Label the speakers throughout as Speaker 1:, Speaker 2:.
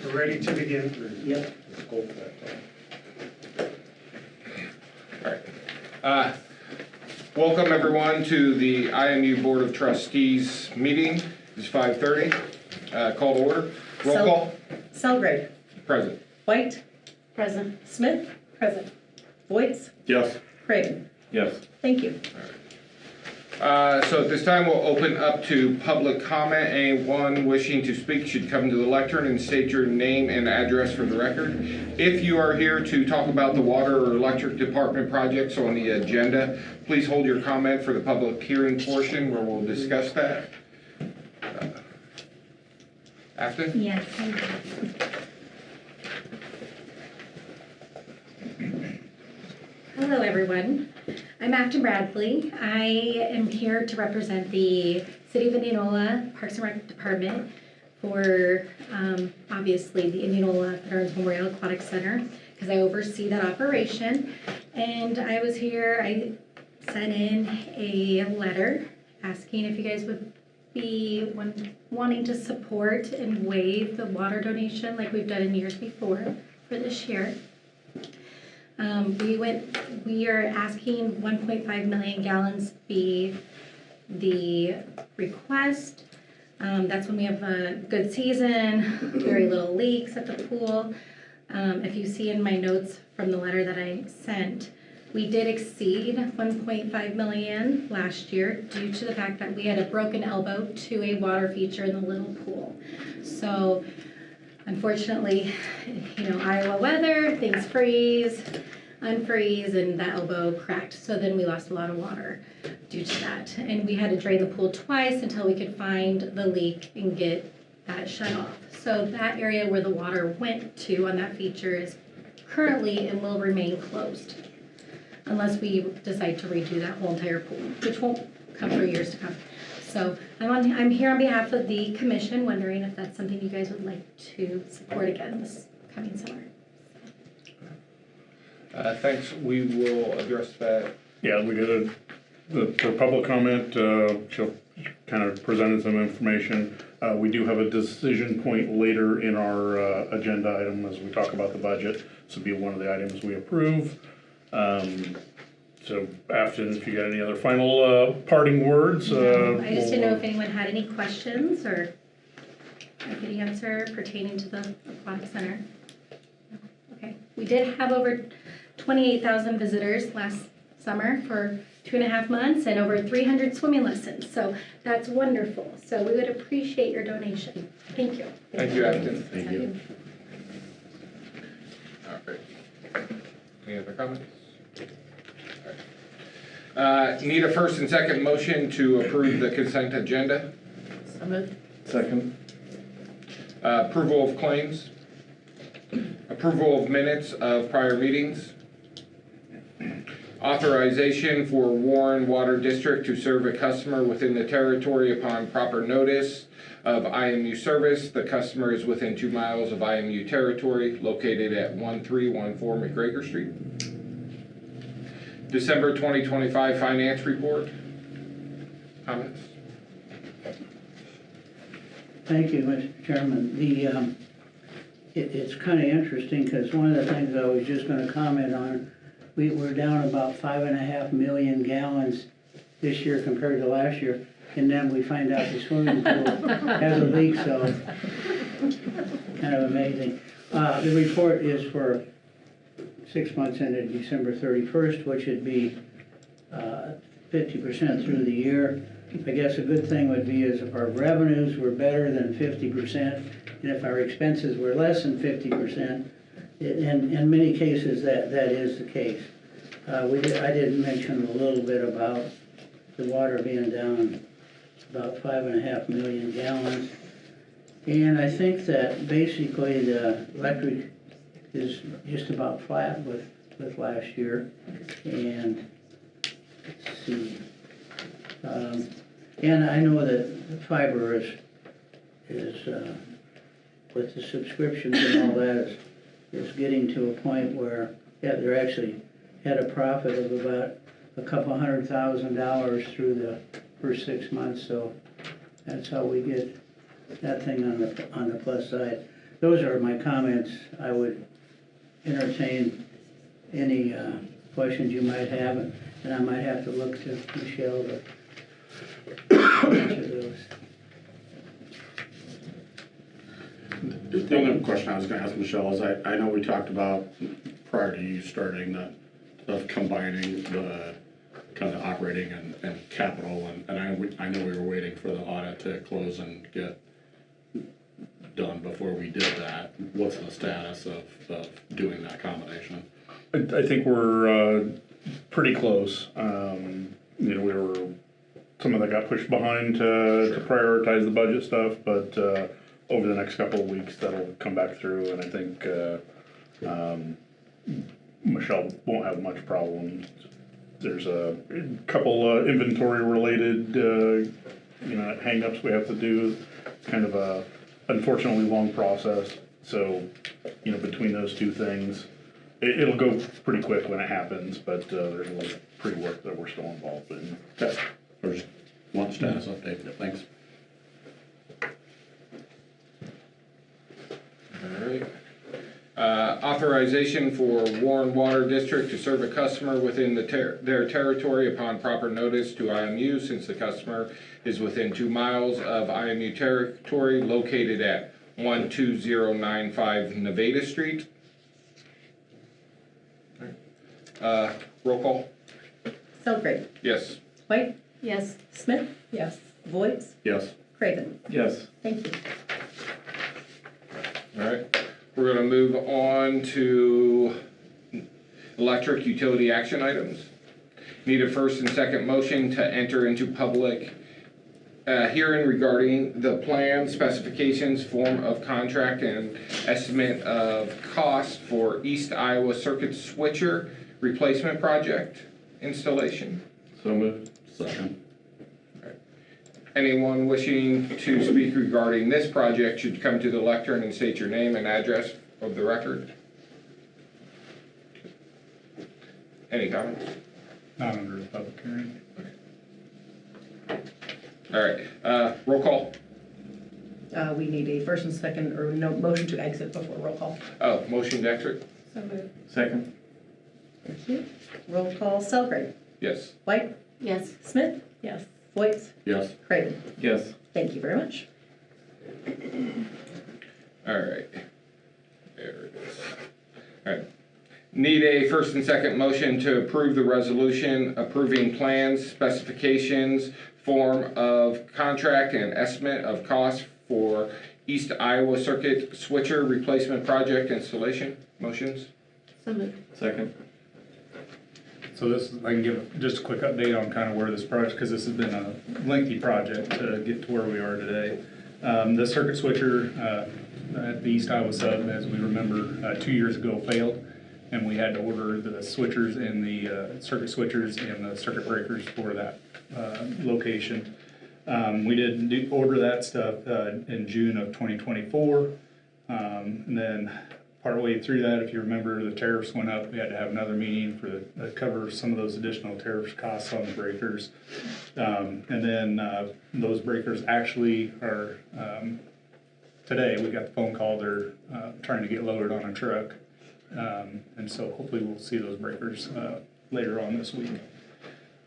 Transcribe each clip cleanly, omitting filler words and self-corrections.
Speaker 1: We're ready to begin.
Speaker 2: Yep.
Speaker 3: All right. Welcome everyone to the IMU Board of Trustees meeting. It's 5:30. Call to order. Roll call.
Speaker 4: Selgrave.
Speaker 3: Present.
Speaker 4: White. Present. Smith. Present. Voights.
Speaker 5: Yes.
Speaker 4: Craven.
Speaker 5: Yes.
Speaker 4: Thank you.
Speaker 3: So at this time we'll open up to public comment. Anyone wishing to speak should come to the lectern and state your name and address for the record. If you are here to talk about the water or electric department projects on the agenda, please hold your comment for the public hearing portion where we'll discuss that. Afton?
Speaker 6: Yes. Hello, everyone. I'm Afton Bradley. I am here to represent the City of Indianola Parks and Rec Department for obviously the Indianola Veterans Memorial Aquatic Center because I oversee that operation. And I was here, I sent in a letter asking if you guys would be wanting to support and waive the water donation like we've done in years before for this year. We are asking 1.5 million gallons be the request. That's when we have a good season, very little leaks at the pool. If you see in my notes from the letter that I sent, we did exceed 1.5 million last year due to the fact that we had a broken elbow to a water feature in the little pool. So unfortunately, Iowa weather, things freeze, unfreeze, and that elbow cracked. So then we lost a lot of water due to that. And we had to drain the pool twice until we could find the leak and get that shut off. So that area where the water went to on that feature is currently and will remain closed unless we decide to redo that whole entire pool, which won't come for years to come. So I'm here on behalf of the commission, wondering if that's something you guys would like to support again this coming summer.
Speaker 3: Thanks. We will address that.
Speaker 5: Yeah, we did for public comment. She'll kind of presented some information. We do have a decision point later in our agenda item as we talk about the budget. This will be one of the items we approve. So Afton, if you got any other final parting words.
Speaker 6: I just didn't know if anyone had any questions or I could answer pertaining to the aquatic center. Okay, we did have over 28,000 visitors last summer for 2.5 months and over 300 swimming lessons. So that's wonderful. So we would appreciate your donation. Thank you.
Speaker 3: Thank you, Afton.
Speaker 5: Thank you.
Speaker 3: All right. Any other comments? All right. Need a first and second motion to approve the consent agenda.
Speaker 4: So moved.
Speaker 5: Second.
Speaker 3: Approval of claims. Approval of minutes of prior meetings. Authorization for Warren Water District to serve a customer within the territory upon proper notice of IMU service. The customer is within 2 miles of IMU territory, located at 1314 McGregor Street. December 2025 finance report. Comments?
Speaker 2: Thank you, Mr. Chairman. It's kind of interesting because one of the things I was just going to comment on, we're down about 5.5 million gallons this year compared to last year, and then we find out the swimming pool has a leak, so kind of amazing. The report is for 6 months ended December 31st, which would be 50% through the year. I guess a good thing would be is if our revenues were better than 50%, and if our expenses were less than 50%, in many cases that is the case. I did mention a little bit about the water being down about 5.5 million gallons. And I think that basically the electric is just about flat with last year. And let's see. And I know that the fiber is with the subscriptions and all that is getting to a point where they're actually had a profit of about $200,000 through the first 6 months. So that's how we get that thing on the plus side. those are my comments. I would entertain any questions you might have, and I might have to look to Michelle to answer those.
Speaker 1: The only question I was gonna ask Michelle is, I know we talked about, prior to you starting, that of combining the kind of operating and capital, and I know we were waiting for the audit to close and get done before we did that. What's the status of doing that combination?
Speaker 5: I think we're pretty close. Some of that got pushed behind to prioritize the budget stuff, but over the next couple of weeks, that'll come back through, and I think Michelle won't have much problem. There's a couple inventory-related, hang-ups we have to do. It's kind of a unfortunately long process. So, between those two things, it'll go pretty quick when it happens, but there's a lot of pre-work that we're still involved in.
Speaker 1: Okay, or just one status update, thanks.
Speaker 3: All right. Authorization for Warren Water District to serve a customer within their territory upon proper notice to IMU, since the customer is within 2 miles of IMU territory located at 12095 Nevada Street. Roll call.
Speaker 4: Selgrave.
Speaker 3: Yes.
Speaker 4: White.
Speaker 6: Yes.
Speaker 4: Smith. Yes. Voight.
Speaker 1: Yes.
Speaker 4: Craven.
Speaker 5: Yes.
Speaker 4: Thank you.
Speaker 3: All right. We're going to move on to electric utility action items. Need a first and second motion to enter into public hearing regarding the plan, specifications, form of contract, and estimate of cost for East Iowa Circuit Switcher replacement project installation.
Speaker 1: So moved. Second.
Speaker 3: Anyone wishing to speak regarding this project should come to the lectern and state your name and address of the record. Any comments?
Speaker 5: Not under the public hearing.
Speaker 3: All right, roll call.
Speaker 4: We need a first and second, or no, motion to exit before roll call.
Speaker 3: Oh, motion to exit?
Speaker 4: So moved.
Speaker 1: Second.
Speaker 4: Thank you. Roll call, Selgrave.
Speaker 3: Yes.
Speaker 4: White.
Speaker 6: Yes.
Speaker 4: Smith. Yes. Voight.
Speaker 1: Yes.
Speaker 4: Craven.
Speaker 5: Yes.
Speaker 4: Thank you very much.
Speaker 3: All right. There it is. All right. Need a first and second motion to approve the resolution approving plans, specifications, form of contract, and estimate of cost for East Iowa Circuit Switcher replacement project installation. Motions?
Speaker 6: So moved.
Speaker 1: Second.
Speaker 7: So this, I can give just a quick update on kind of where this project, because this has been a lengthy project to get to where we are today. The circuit switcher at the East Iowa sub, as we remember, 2 years ago failed, and we had to order the switchers and the circuit switchers and the circuit breakers for that location. We did order that stuff in June of 2024, and then partway through that, if you remember, the tariffs went up. We had to have another meeting to cover some of those additional tariff costs on the breakers. And then those breakers actually are, today we got the phone call, they're trying to get loaded on a truck. And so hopefully we'll see those breakers later on this week.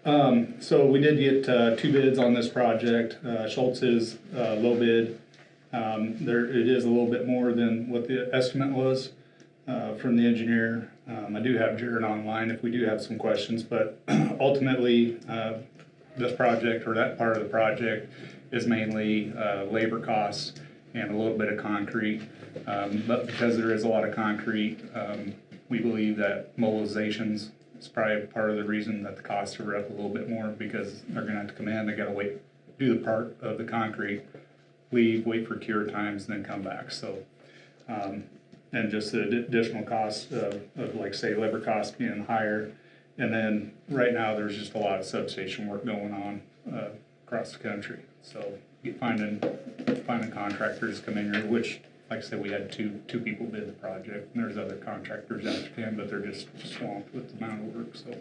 Speaker 7: So we did get 2 bids on this project. Schultz's low bid. It is a little bit more than what the estimate was from the engineer. I do have Jared online if we do have some questions, but ultimately this project, or that part of the project, is mainly labor costs and a little bit of concrete. But because there is a lot of concrete, we believe that mobilizations is probably part of the reason that the costs are up a little bit more, because they're gonna have to come in, they gotta wait, do the part of the concrete, leave, wait for cure times, and then come back. So, and just the additional costs of like say labor costs being higher. And then right now there's just a lot of substation work going on across the country. So finding contractors to come in here, which, like I said, we had two people bid the project, and there's other contractors out there, but they're just swamped with the amount of work. So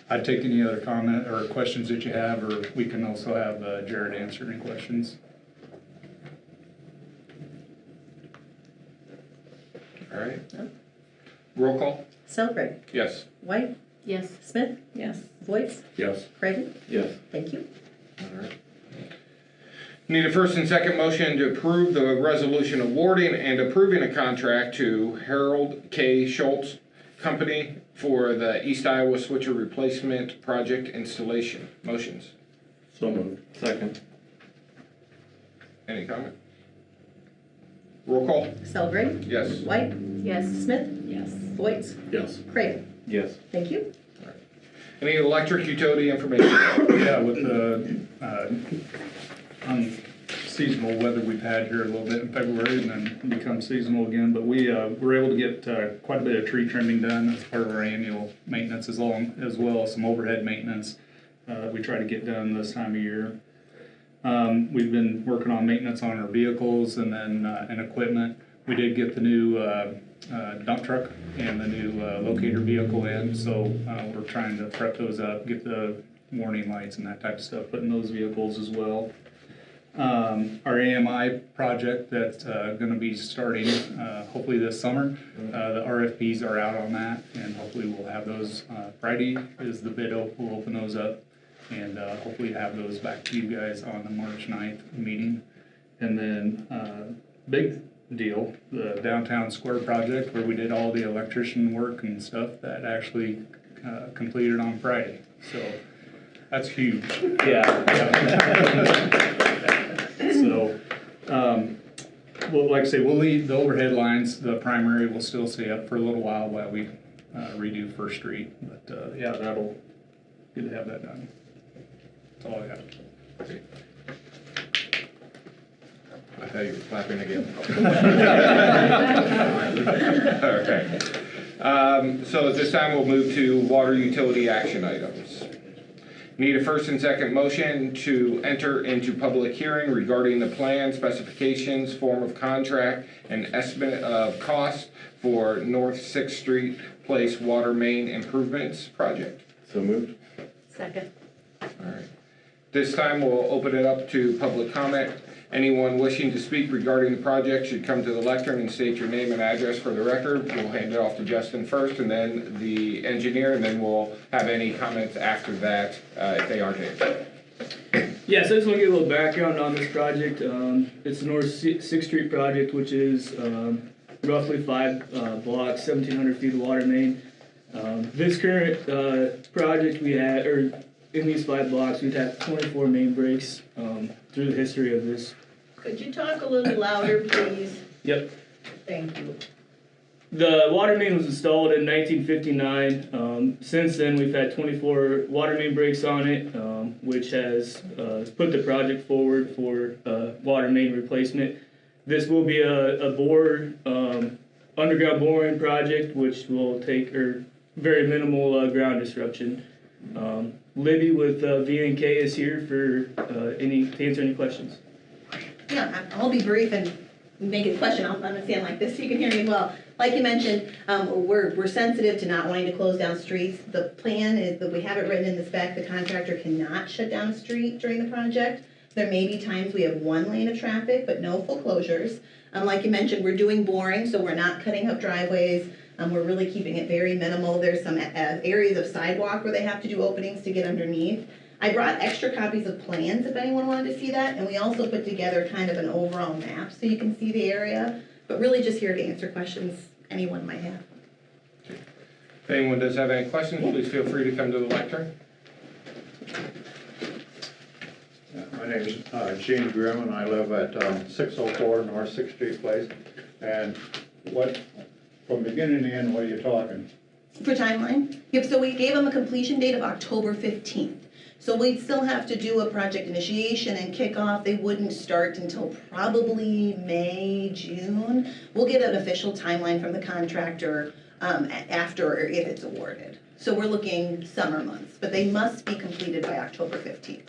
Speaker 7: I'd take any other comment or questions that you have, or we can also have Jared answer any questions.
Speaker 3: All right. Roll call?
Speaker 4: Selfridge,
Speaker 3: Yes.
Speaker 4: White,
Speaker 6: Yes.
Speaker 4: Smith,
Speaker 6: Yes.
Speaker 4: Voight,
Speaker 1: Yes.
Speaker 4: Craig.
Speaker 1: Yes.
Speaker 4: Thank you.
Speaker 3: All right. Need a first and second motion to approve the resolution awarding and approving a contract to Harold K. Schultz Company for the East Iowa Switcher Replacement Project installation. Motions.
Speaker 1: So moved. Second.
Speaker 3: Any comment? Roll call?
Speaker 4: Selfridge,
Speaker 3: Yes.
Speaker 4: White,
Speaker 6: Yes.
Speaker 4: Smith,
Speaker 6: Yes.
Speaker 4: Voight,
Speaker 1: Yes.
Speaker 4: Craig.
Speaker 1: Yes.
Speaker 4: Thank you.
Speaker 3: Any electric utility information?
Speaker 7: Yeah, with the unseasonal weather we've had here a little bit in February and then become seasonal again, but we were able to get quite a bit of tree trimming done as part of our annual maintenance, as well as some overhead maintenance we try to get done this time of year. We've been working on maintenance on our vehicles and then and equipment. We did get the new dump truck and the new locator vehicle in, so we're trying to prep those up, get the warning lights and that type of stuff put in those vehicles as well. Our AMI project that's going to be starting hopefully this summer. The RFPs are out on that, and hopefully we'll have those Friday is the bid. We'll open those up and hopefully have those back to you guys on the March 9th meeting. And then big deal, the downtown square project where we did all the electrician work and stuff, that actually completed on Friday. So that's huge.
Speaker 8: Yeah.
Speaker 7: So, well, like I say, we'll leave the overhead lines, the primary will still stay up for a little while we redo First Street. But yeah, that'll, good to have that done. That's all I got.
Speaker 3: I thought you were clapping again. Okay. So at this time, we'll move to water utility action items. Need a first and second motion to enter into public hearing regarding the plan, specifications, form of contract, and estimate of cost for North 6th Street Place Water Main Improvements Project.
Speaker 1: So moved.
Speaker 6: Second.
Speaker 3: All right. This time, we'll open it up to public comment. Anyone wishing to speak regarding the project should come to the lectern and state your name and address for the record. We'll hand it off to Justin first, and then the engineer, and then we'll have any comments after that if they aren't here.
Speaker 8: Yeah, so I just want to give a little background on this project. It's the North 6th Street project, which is roughly 5 blocks, 1,700 feet of water main. This current project we had, or in these 5 blocks, we'd have 24 main breaks through the history of this.
Speaker 4: Could you talk a little louder, please?
Speaker 8: Yep.
Speaker 4: Thank you.
Speaker 8: The water main was installed in 1959. Since then, we've had 24 water main breaks on it, which has put the project forward for water main replacement. This will be a underground boring project, which will take very minimal ground disruption. Libby with V&K is here for to answer any questions.
Speaker 9: Yeah, I'll be brief and make it a question. I'm gonna stand like this so you can hear me well. Like you mentioned, we're sensitive to not wanting to close down streets. The plan is that we have it written in the spec, the contractor cannot shut down a street during the project. There may be times we have 1 lane of traffic, but no full closures. Like you mentioned, we're doing boring, so we're not cutting up driveways. We're really keeping it very minimal. There's some areas of sidewalk where they have to do openings to get underneath. I brought extra copies of plans if anyone wanted to see that, and we also put together kind of an overall map so you can see the area, but really just here to answer questions anyone might have.
Speaker 3: If anyone does have any questions, please feel free to come to the lectern.
Speaker 10: My name is Gene Grimm, and I live at 604 North 6th Street Place. And from beginning to end, what are you talking?
Speaker 9: For timeline? Yep, so we gave them a completion date of October 15th. So we'd still have to do a project initiation and kickoff. They wouldn't start until probably May, June. We'll get an official timeline from the contractor after or if it's awarded. So we're looking summer months, but they must be completed by October 15th.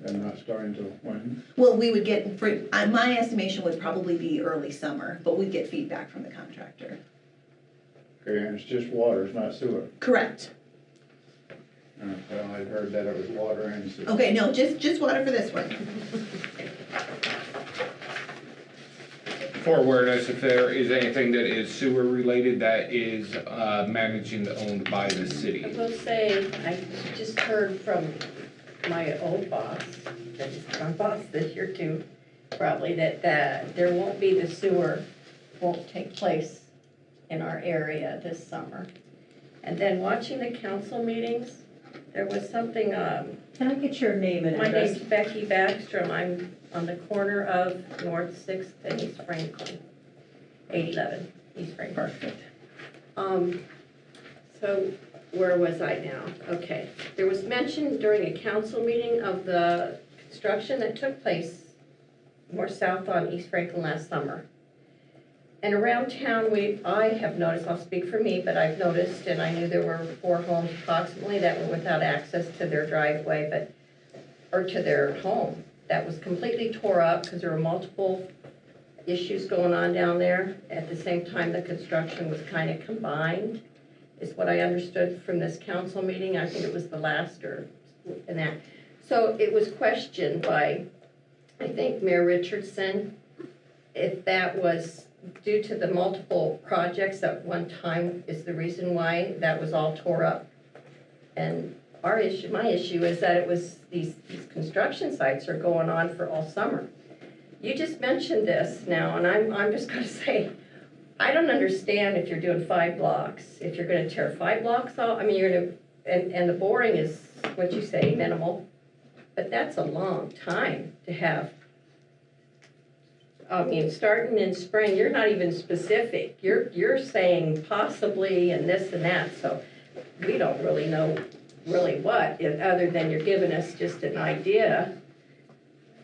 Speaker 10: And not starting till when?
Speaker 9: Well, we would get, my estimation would probably be early summer, but we'd get feedback from the contractor.
Speaker 10: Okay, and it's just water, it's not sewer.
Speaker 9: Correct.
Speaker 10: Well, I heard that it was water and sewer.
Speaker 9: Okay, no, just water for this one.
Speaker 3: forward us if there is anything that is sewer related that is managed and owned by the
Speaker 11: I
Speaker 3: city.
Speaker 11: will say, I just heard from my old boss, that is my boss this year too, probably, that there won't be, the sewer won't take place in our area this summer. And then watching the council meetings, there was something,
Speaker 4: Can I get your name and
Speaker 11: my
Speaker 4: address?
Speaker 11: name's Becky Backstrom. I'm on the corner of North Sixth and East Franklin, 811 East Franklin.
Speaker 4: Perfect.
Speaker 11: So where was I now? Okay. There was mention during a council meeting of the construction that took place more south on East Franklin last summer. And around town, I have noticed, I'll speak for me, but I've noticed, and I knew there were 4 homes approximately that were without access to their driveway, or to their home. That was completely tore up because there were multiple issues going on down there. At the same time, the construction was kind of combined, is what I understood from this council meeting. I think it was the last in that. So it was questioned by, I think, Mayor Richardson, if that was due to the multiple projects at one time is the reason why that was all tore up. And my issue is that it was these construction sites are going on for all summer. You just mentioned this now, and I'm just going to say, I don't understand if you're doing 5 blocks, if you're going to tear 5 blocks off. I mean, you're going to, and the boring is what you say, minimal, but that's a long time to have. I mean, starting in spring, you're not even specific. You're saying possibly and this and that, so we don't really know what, other than you're giving us just an idea.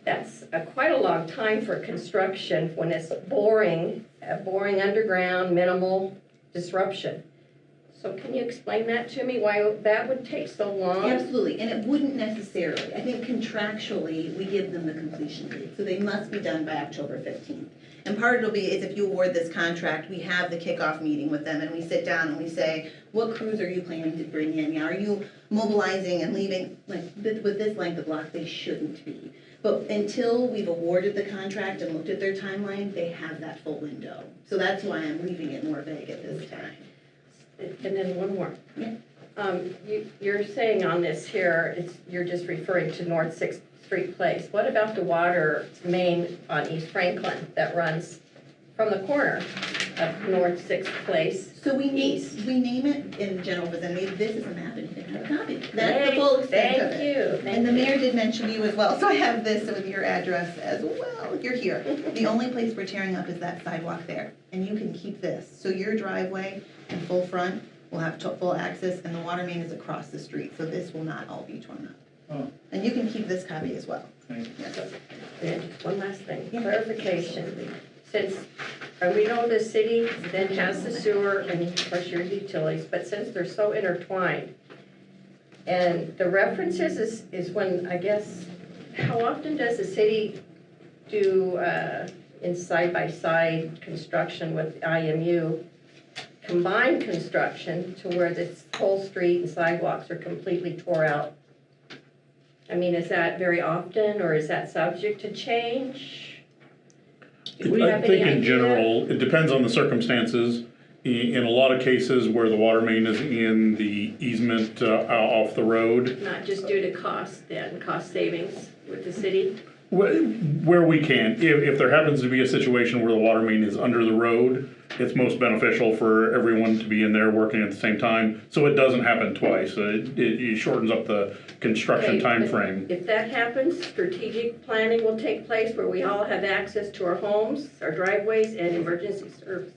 Speaker 11: That's quite a long time for construction when it's boring underground, minimal disruption. So can you explain that to me, why that would take so long?
Speaker 9: Absolutely, and it wouldn't necessarily. I think contractually, we give them the completion date, so they must be done by October 15th. And part of it'll be is if you award this contract, we have the kickoff meeting with them and we sit down and we say, what crews are you planning to bring in? Are you mobilizing and leaving, like with this length of block, they shouldn't be. But until we've awarded the contract and looked at their timeline, they have that full window. So that's why I'm leaving it more vague at this time.
Speaker 11: And then one more.
Speaker 9: Yeah.
Speaker 11: You're saying on this here, you're just referring to North 6th Street Place. What about the water main on East Franklin that runs from the corner of North 6th Place?
Speaker 9: So we
Speaker 11: east.
Speaker 9: name it in general, but then this is a map and you can have a copy. That's the full extent of it.
Speaker 11: Thank
Speaker 9: And the
Speaker 11: you.
Speaker 9: mayor did mention you as well, so I have this with your address as well. You're here. The only place we're tearing up is that sidewalk there, and you can keep this. So your driveway and full front will have full access, and the water main is across the street, so this will not all be torn up.
Speaker 7: Oh,
Speaker 9: And you can keep this copy as well.
Speaker 7: thank you.
Speaker 9: Yes.
Speaker 11: And one last thing,
Speaker 9: Yeah.
Speaker 11: clarification. Since, we know the city then has the sewer and of course your utilities, but since they're so intertwined, and the references is when, I guess, how often does the city do in side-by-side construction with IMU, combined construction to where this whole street and sidewalks are completely tore out? I mean, is that very often, or is that subject to change? Do we
Speaker 5: I
Speaker 11: have
Speaker 5: think
Speaker 11: any
Speaker 5: in
Speaker 11: idea?
Speaker 5: general, it depends on the circumstances. In a lot of cases where the water main is in the easement off the road,
Speaker 11: Not just due to cost then, cost savings with the city?
Speaker 5: where we can, if there happens to be a situation where the water main is under the road, it's most beneficial for everyone to be in there working at the same time, so it doesn't happen twice. It shortens up the construction
Speaker 11: Okay,
Speaker 5: time
Speaker 11: but
Speaker 5: frame.
Speaker 11: If that happens, strategic planning will take place where we all have access to our homes, our driveways, and emergency service.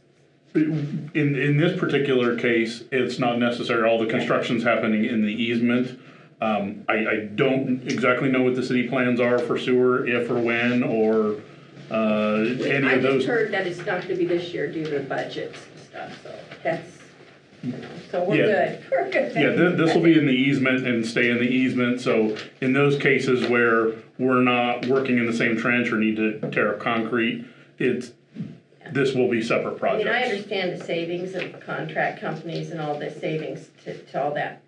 Speaker 5: In this particular case, it's not necessary, all the construction's happening in the easement. I don't exactly know what the city plans are for sewer, if or when, or any
Speaker 11: I
Speaker 5: of
Speaker 11: just
Speaker 5: those.
Speaker 11: heard that it's not gonna be this year due to budgets and stuff, so that's, so we're
Speaker 5: Yeah.
Speaker 11: good, we're good.
Speaker 5: Yeah, this will be in the easement and stay in the easement, so in those cases where we're not working in the same trench or need to tear up concrete, this will be separate
Speaker 11: I mean, I
Speaker 5: projects.
Speaker 11: understand the savings of contract companies and all the savings to all that.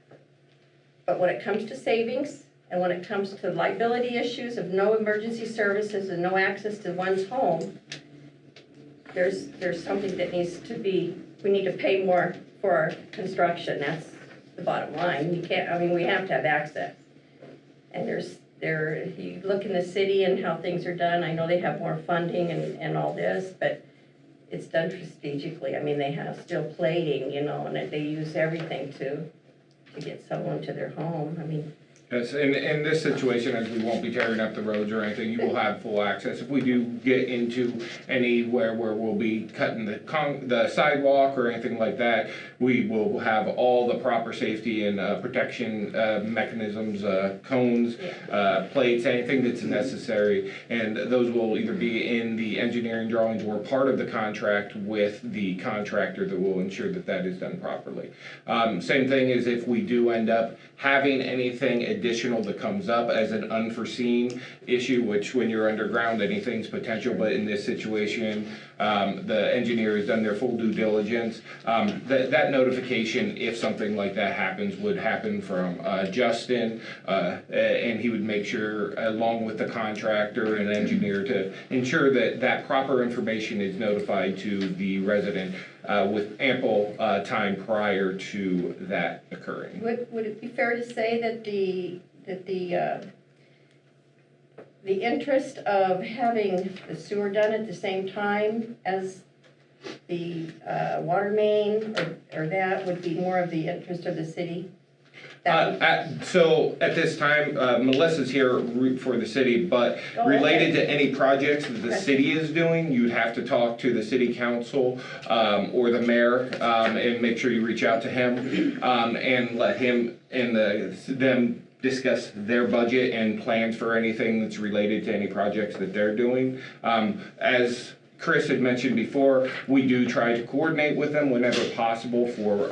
Speaker 11: But when it comes to savings, and when it comes to liability issues of no emergency services and no access to one's home, there's something that needs to be, we need to pay more for our construction, that's the bottom line. You can't, I mean, we have to have access. And you look in the city and how things are done, I know they have more funding and all this, but it's done strategically. I mean, they have steel plating, you know, and they use everything to get someone to their home. I mean,
Speaker 3: Yes, in this situation, as we won't be tearing up the roads or anything, you will have full access. If we do get into anywhere where we'll be cutting the sidewalk or anything like that, we will have all the proper safety and protection mechanisms, cones, plates, anything that's necessary. And those will either be in the engineering drawings or part of the contract with the contractor that will ensure that that is done properly. Same thing as if we do end up having anything additional that comes up as an unforeseen issue, which when you're underground, anything's potential, but in this situation, the engineer has done their full due diligence. That notification, if something like that happens, would happen from Justin, and he would make sure, along with the contractor and engineer, to ensure that that proper information is notified to the resident with ample time prior to that occurring.
Speaker 11: would it be fair to say that the interest of having the sewer done at the same time as the water main, or that would be more of the interest of the city?
Speaker 3: So at this time, Melissa's here for the city, but related to any projects that the city is doing, you'd have to talk to the city council or the mayor and make sure you reach out to him and let him and them discuss their budget and plans for anything that's related to any projects that they're doing. As Chris had mentioned before, we do try to coordinate with them whenever possible for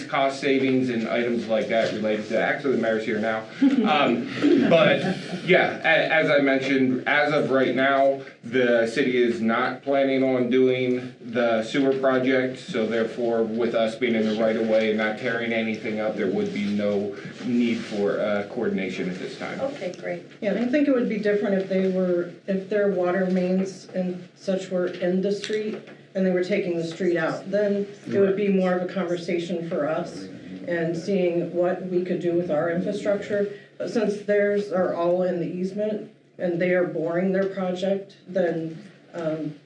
Speaker 3: cost savings and items like that related to, actually the mayor's here now. But yeah, as I mentioned, as of right now, the city is not planning on doing the sewer project, so therefore with us being in the right of way and not tearing anything up, there would be no need for coordination at this time.
Speaker 11: Okay, great.
Speaker 12: Yeah, I think it would be different if their water mains and such were in the street and they were taking the street out. Then it would be more of a conversation for us and seeing what we could do with our infrastructure. But since theirs are all in the easement and they are boring their project, then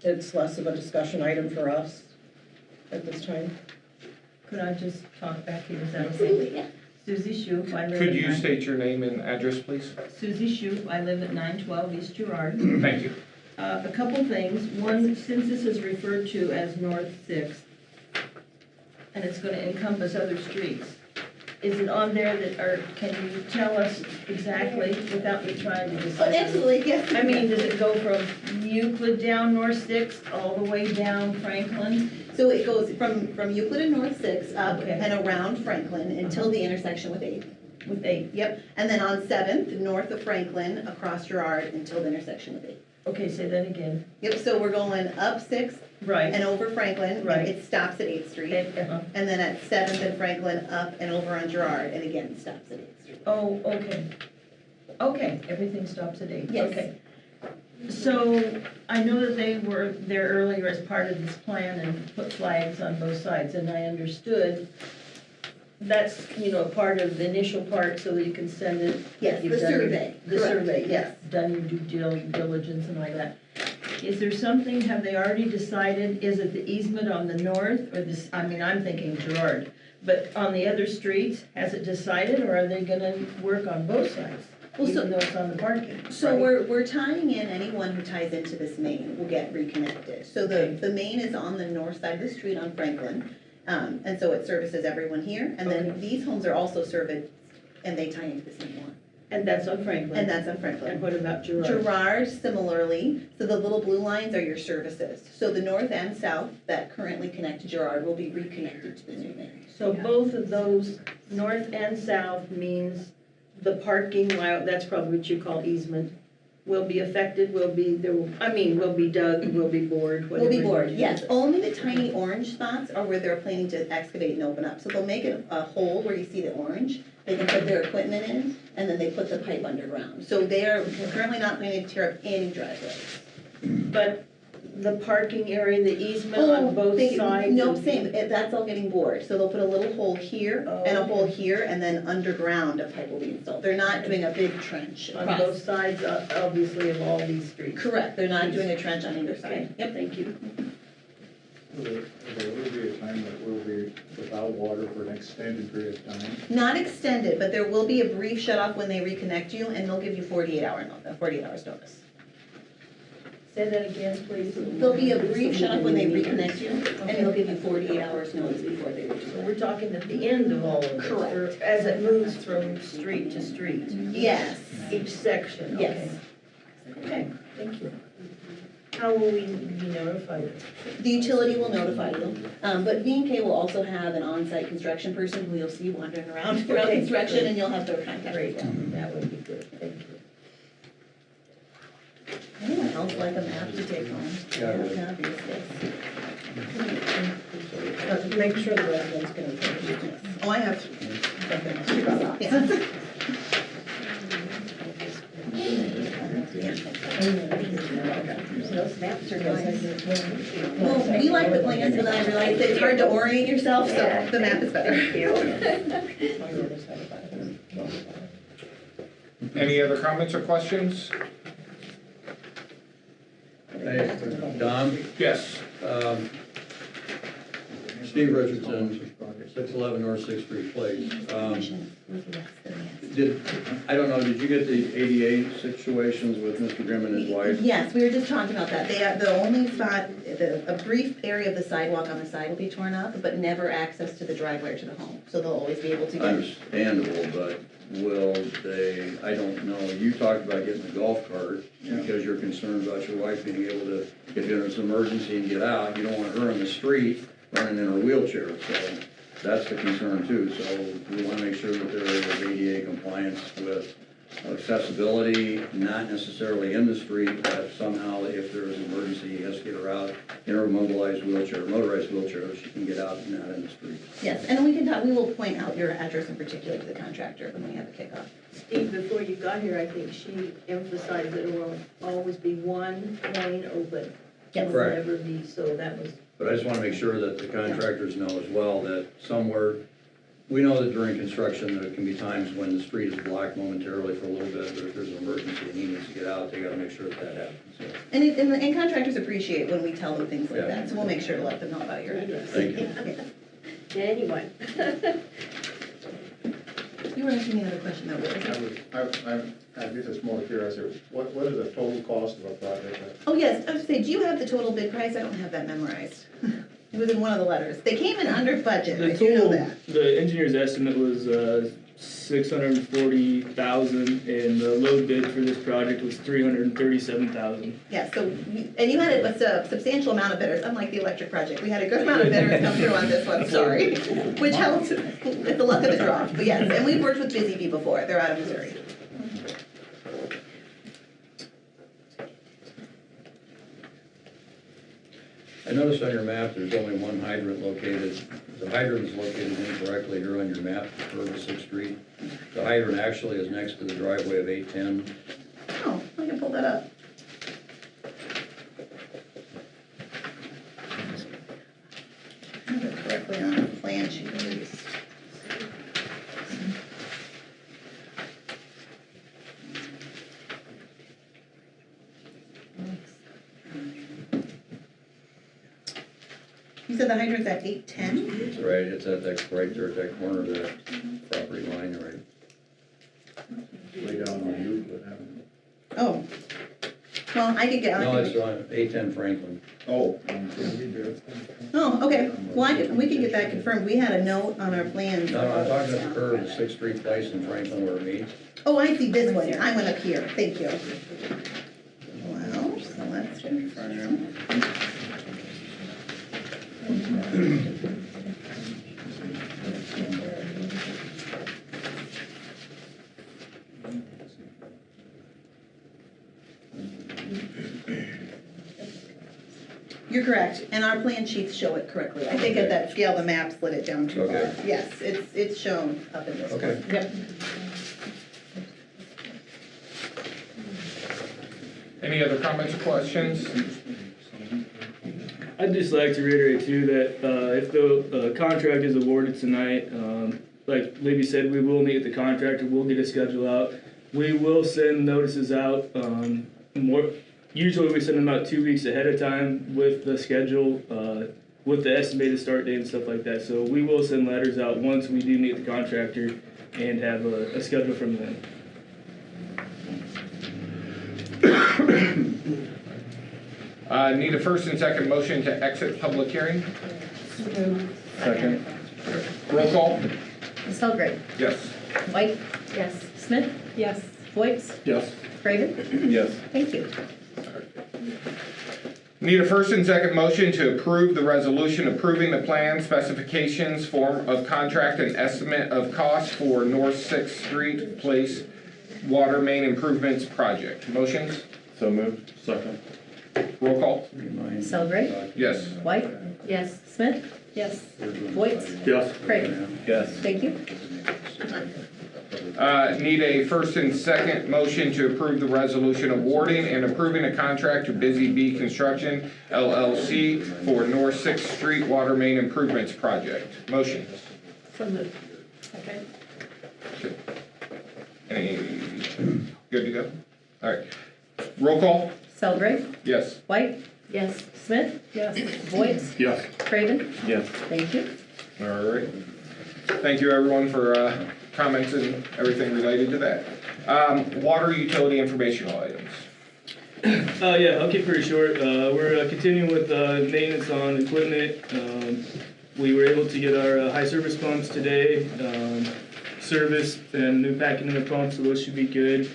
Speaker 12: it's less of a discussion item for us at this time.
Speaker 13: Could I just talk back here? Is that okay?
Speaker 9: Yeah.
Speaker 13: Susie Shoup, I live
Speaker 3: Could
Speaker 13: at
Speaker 3: you state your name and address, please?
Speaker 13: Susie Shoup, I live at 912 East Girard.
Speaker 3: Thank you.
Speaker 13: A couple things. One, since this is referred to as North 6th, and it's going to encompass other streets, is it on there that, or can you tell us exactly without me trying to decide?
Speaker 9: Oh, absolutely, yes.
Speaker 13: I mean, does it go from Euclid down North 6th all the way down Franklin?
Speaker 9: So it goes from Euclid and North 6 up
Speaker 13: Okay.
Speaker 9: and around Franklin until the intersection with 8.
Speaker 13: With 8?
Speaker 9: Yep, and then on 7th, north of Franklin, across Girard until the intersection with 8.
Speaker 13: Okay, say that again.
Speaker 9: Yep, so we're going up 6th
Speaker 13: Right.
Speaker 9: and over Franklin,
Speaker 13: Right.
Speaker 9: and it stops at 8th Street.
Speaker 13: Uh-huh.
Speaker 9: And then at 7th and Franklin, up and over on Girard, and again, stops at 8th Street.
Speaker 13: Oh, okay. Okay, everything stops at 8.
Speaker 9: Yes.
Speaker 13: Okay. So I know that they were there earlier as part of this plan and put flags on both sides, and I understood that's, a part of the initial part so that you can send it.
Speaker 9: Yes,
Speaker 13: You've
Speaker 9: the
Speaker 13: done
Speaker 9: survey.
Speaker 13: The
Speaker 9: Correct.
Speaker 13: survey,
Speaker 9: Yes.
Speaker 13: done your due diligence and all that. Is there something, have they already decided, is it the easement on the north or this, I'm thinking Girard, but on the other streets, has it decided, or are they gonna work on both sides?
Speaker 9: Well, so-
Speaker 13: Even though it's on the parking?
Speaker 9: So
Speaker 13: right?
Speaker 9: we're tying in anyone who ties into this main will get reconnected. So the main is on the north side of the street on Franklin, and so it services everyone here. And then
Speaker 13: Okay.
Speaker 9: these homes are also serviced, and they tie into the same one.
Speaker 13: And that's on Franklin?
Speaker 9: And that's on Franklin.
Speaker 13: And what about Girard?
Speaker 9: Girard, similarly, so the little blue lines are your services. So the north and south that currently connect to Girard will be reconnected to the new main.
Speaker 13: So both of those, north and south, means the parking lot, that's probably what you call easement, will be affected, will be dug, will be bored, whatever.
Speaker 9: Will be
Speaker 13: you
Speaker 9: bored,
Speaker 13: do.
Speaker 9: yes. Only the tiny orange spots are where they're planning to excavate and open up. So they'll make a hole where you see the orange, they can put their equipment in, and then they put the pipe underground. So they are currently not planning to tear up any driveways.
Speaker 13: But the parking area, the easement on both sides?
Speaker 9: No,
Speaker 13: of-
Speaker 9: same, that's all getting bored, so they'll put a little hole here and a
Speaker 13: Oh,
Speaker 9: hole
Speaker 13: okay.
Speaker 9: here, and then underground a pipe will be installed. They're not doing a big trench
Speaker 13: On
Speaker 9: across.
Speaker 13: both sides, obviously, of all these streets?
Speaker 9: Correct, they're not doing a trench on either
Speaker 13: Okay,
Speaker 9: side. Yep.
Speaker 13: thank you.
Speaker 10: There will be a time that we'll be without water for an extended period of time.
Speaker 9: Not extended, but there will be a brief shut off when they reconnect you, and they'll give you 48 hours notice.
Speaker 13: Say that again, please.
Speaker 9: There'll be a brief shut off when they reconnect you, and they'll give you 48 hours notice before they
Speaker 13: So
Speaker 9: return.
Speaker 13: we're talking at the end of all of this?
Speaker 9: Correct.
Speaker 13: or As it moves from street to street?
Speaker 9: Yes.
Speaker 13: Each section?
Speaker 9: Yes.
Speaker 13: Okay. Okay, thank you. How will we be notified?
Speaker 9: The utility will notify you, but B&K will also have an on-site construction person who you'll see wandering around throughout
Speaker 13: Okay,
Speaker 9: construction,
Speaker 13: good.
Speaker 9: and you'll have their contact.
Speaker 13: Great, that would be good, thank you.
Speaker 9: Anyone else like a map to take home?
Speaker 10: Yeah.
Speaker 9: Yeah, these days.
Speaker 12: Make sure the residents can approve.
Speaker 9: Oh, I have. Yeah.
Speaker 13: Those maps are nice.
Speaker 9: Well, we like the plans, but then I realized that it's hard to orient yourself, so the map is better.
Speaker 3: Any other comments or questions?
Speaker 14: Hey, Don,
Speaker 3: Yes.
Speaker 14: Steve Richardson, 611 North Sixth Street Place. I don't know, did you get the ADA situations with Mr. Grimm and his wife?
Speaker 9: Yes, we were just talking about that. They are the only spot, a brief area of the sidewalk on the side will be torn up, but never access to the driveway or to the home. So they'll always be able to get.
Speaker 14: Understandable, but will they, I don't know, you talked about getting a golf cart because you're concerned about your wife being able to, if there's an emergency and get out, you don't want her in the street running in her wheelchair, so that's the concern too. So we want to make sure that there is ADA compliance with accessibility, not necessarily in the street, but somehow if there is an emergency, he has to get her out in her motorized wheelchair, so she can get out and not in the street.
Speaker 9: Yes, and we can talk, we will point out your address in particular to the contractor when we have a kickoff.
Speaker 13: Steve, before you got here, I think she emphasized that it will always be one lane open.
Speaker 9: Yes.
Speaker 13: It will
Speaker 14: Correct.
Speaker 13: never be, so that was,
Speaker 14: But I just want to make sure that the contractors know as well that somewhere, we know that during construction, there can be times when the street is blocked momentarily for a little bit, but if there's an emergency and he needs to get out, they gotta make sure that that happens. So,
Speaker 9: And contractors appreciate when we tell them things like
Speaker 14: Yeah.
Speaker 9: that, so we'll make sure to let them know about your address.
Speaker 14: Thank you.
Speaker 11: Anyway.
Speaker 9: You were asking me another question though, what was it?
Speaker 10: I guess it's more curiosity, what is the total cost of a project?
Speaker 9: Oh, yes, I was saying, do you have the total bid price? I don't have that memorized. It was in one of the letters. They came in under budget,
Speaker 8: The
Speaker 9: I do know
Speaker 8: total,
Speaker 9: that.
Speaker 8: the engineer's estimate was $640,000, and the low bid for this project was $337,000.
Speaker 9: Yeah, so, and you had a substantial amount of bidders, unlike the electric project. We had a good amount of bidders come through on this one, sorry, which helped with the luck of the draw. But yes, and we've worked with Busy Bee before. They're out of Missouri.
Speaker 14: I noticed on your map, there's only one hydrant located. The hydrant is located incorrectly here on your map for 6th Street. The hydrant actually is next to the driveway of 810.
Speaker 9: Oh, I can pull that up. I have it correctly on the plan sheet at least. You said the hydrant's at 810?
Speaker 14: That's right, it's at that, right there at that corner of that property line, right?
Speaker 10: Way down on Euclid Avenue.
Speaker 9: Oh. Well, I could get on.
Speaker 14: No, it's on 810 Franklin.
Speaker 10: Oh.
Speaker 9: Oh, okay. Well, we could get that confirmed. We had a note on our plans.
Speaker 14: No, I'm talking about the curve of 6th Street Place in Franklin where it meets.
Speaker 9: Oh, I see this one. I went up here. Thank you. Well, so let's confirm. You're correct, and our plan sheets show it correctly. I think at that scale, the map slid it down too far.
Speaker 14: Okay.
Speaker 9: Yes, it's shown up in this
Speaker 14: Okay.
Speaker 9: one. Yep.
Speaker 3: Any other comments or questions?
Speaker 8: I'd just like to reiterate too that if the contract is awarded tonight, like Libby said, we will meet with the contractor, we'll get a schedule out. We will send notices out, usually we send them out 2 weeks ahead of time with the schedule, with the estimated start date and stuff like that. So we will send letters out once we do meet the contractor and have a schedule from them.
Speaker 3: Need a first and second motion to exit public hearing?
Speaker 5: Second.
Speaker 3: Roll call?
Speaker 4: Selgrave.
Speaker 3: Yes.
Speaker 4: White.
Speaker 11: Yes.
Speaker 4: Smith.
Speaker 9: Yes.
Speaker 4: Voight.
Speaker 1: Yes.
Speaker 4: Craven.
Speaker 5: Yes.
Speaker 4: Thank you.
Speaker 3: Need a first and second motion to approve the resolution approving the plan, specifications, form of contract, and estimate of cost for North 6th Street Place Water Main Improvements Project. Motions?
Speaker 5: So moved.
Speaker 1: Second.
Speaker 3: Roll call?
Speaker 4: Selgrave.
Speaker 3: Yes.
Speaker 4: White.
Speaker 11: Yes.
Speaker 4: Smith. Yes. Voight.
Speaker 1: Yes.
Speaker 4: Craven.
Speaker 5: Yes.
Speaker 4: Thank you.
Speaker 3: Need a first and second motion to approve the resolution awarding and approving a contract to Busy Bee Construction LLC for North 6th Street Water Main Improvements Project. Motion?
Speaker 11: So moved. Okay.
Speaker 3: Any, good to go? All right. Roll call?
Speaker 4: Selgrave.
Speaker 3: Yes.
Speaker 4: White.
Speaker 11: Yes.
Speaker 4: Smith. Yes. Voight.
Speaker 1: Yes.
Speaker 4: Craven.
Speaker 5: Yes.
Speaker 4: Thank you.
Speaker 3: All right. Thank you, everyone, for comments and everything related to that. Water utility informational items.
Speaker 8: Yeah, I'll keep it pretty short. We're continuing with maintenance on equipment. We were able to get our high service pumps today, serviced and new packing in the pumps, so those should be good.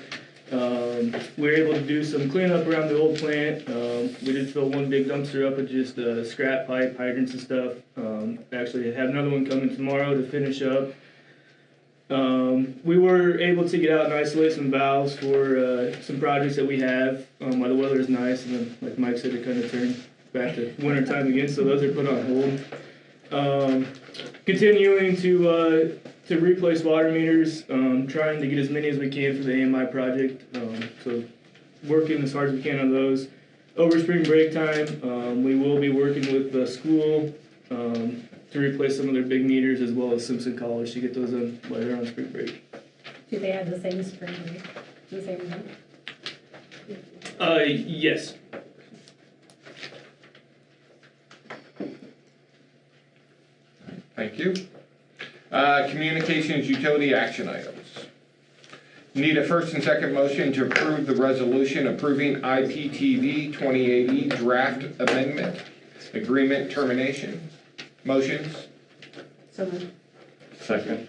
Speaker 8: We were able to do some cleanup around the old plant. We did fill one big dumpster up with just scrap pipe, hydrants and stuff. Actually have another one coming tomorrow to finish up. We were able to get out and isolate some valves for some projects that we have while the weather is nice, and then like Mike said, it kind of turned back to winter time again, so those are put on hold. Continuing to replace water meters, trying to get as many as we can for the AMI project, so working as hard as we can on those. Over spring break time, we will be working with the school to replace some of their big meters, as well as Simpson College to get those done while they're on spring break.
Speaker 4: Do they have the same spring break? The same month?
Speaker 8: Yes.
Speaker 3: Thank you. Communications utility action items. Need a first and second motion to approve the resolution approving IPTV 2080 draft amendment agreement termination. Motions?
Speaker 11: So moved.
Speaker 5: Second.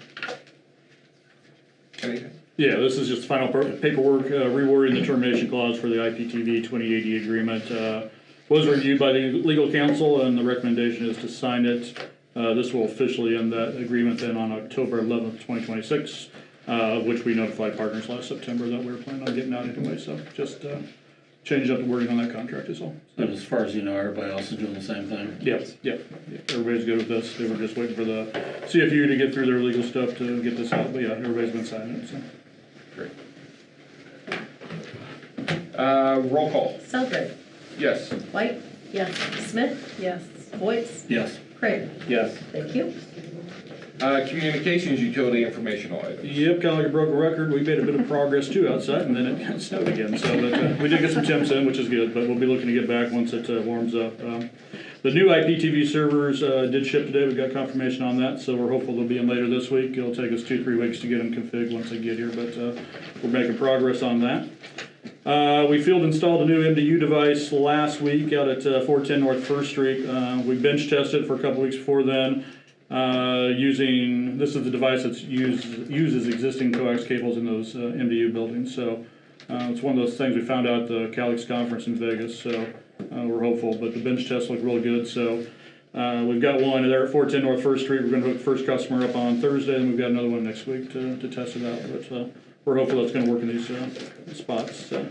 Speaker 3: Anything?
Speaker 5: Yeah, this is just final paperwork, rewording the termination clause for the IPTV 2080 agreement. Was reviewed by the legal counsel, and the recommendation is to sign it. This will officially end that agreement then on October 11th, 2026, which we notified partners last September that we were planning on getting out anyway, so just changed up the wording on that contract is all.
Speaker 1: And as far as you know, everybody else is doing the same thing?
Speaker 5: Yep. Everybody's good with this. They were just waiting for the CFU to get through their legal stuff to get this out, but yeah, everybody's been signing it, so.
Speaker 3: Great. Roll call.
Speaker 4: Selgrave.
Speaker 3: Yes.
Speaker 4: White. Yes. Smith. Yes. Voight.
Speaker 1: Yes.
Speaker 4: Craven.
Speaker 5: Yes.
Speaker 4: Thank you.
Speaker 3: Communications utility informational items.
Speaker 5: Yep, kind of like a broken record. We made a bit of progress too outside, and then it kind of snowed again. So but, we did get some temps in, which is good. But we'll be looking to get back once it warms up. The new IPTV servers did ship today. We got confirmation on that, so we're hopeful they'll be in later this week. It'll take us 2-3 weeks to get them configured once they get here, but we're making progress on that. We field installed a new MDU device last week out at 410 North 1st Street. We bench tested for a couple weeks before then. This is the device that uses existing coax cables in those MDU buildings. So it's one of those things we found out at the Calix conference in Vegas. So we're hopeful, but the bench tests look real good. So we've got one there at 410 North 1st Street. We're going to hook the first customer up on Thursday, and we've got another one next week to test it out. But we're hopeful that's going to work in these spots. So.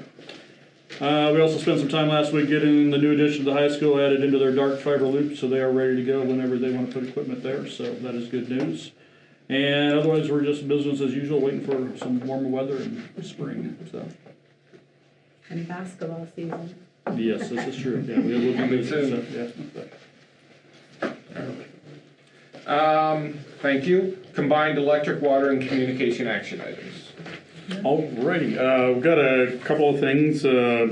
Speaker 5: We also spent some time last week getting the new addition to the high school added into their dark fiber loop, so they are ready to go whenever they want to put equipment there, so that is good news. And otherwise, we're just business as usual, waiting for some warmer weather in spring, so.
Speaker 4: And basketball season.
Speaker 5: Yes, this is true, yeah, we will be busy, so, yeah.
Speaker 3: Thank you. Combined electric, water, and communication action items.
Speaker 5: Alrighty, we've got a couple of things,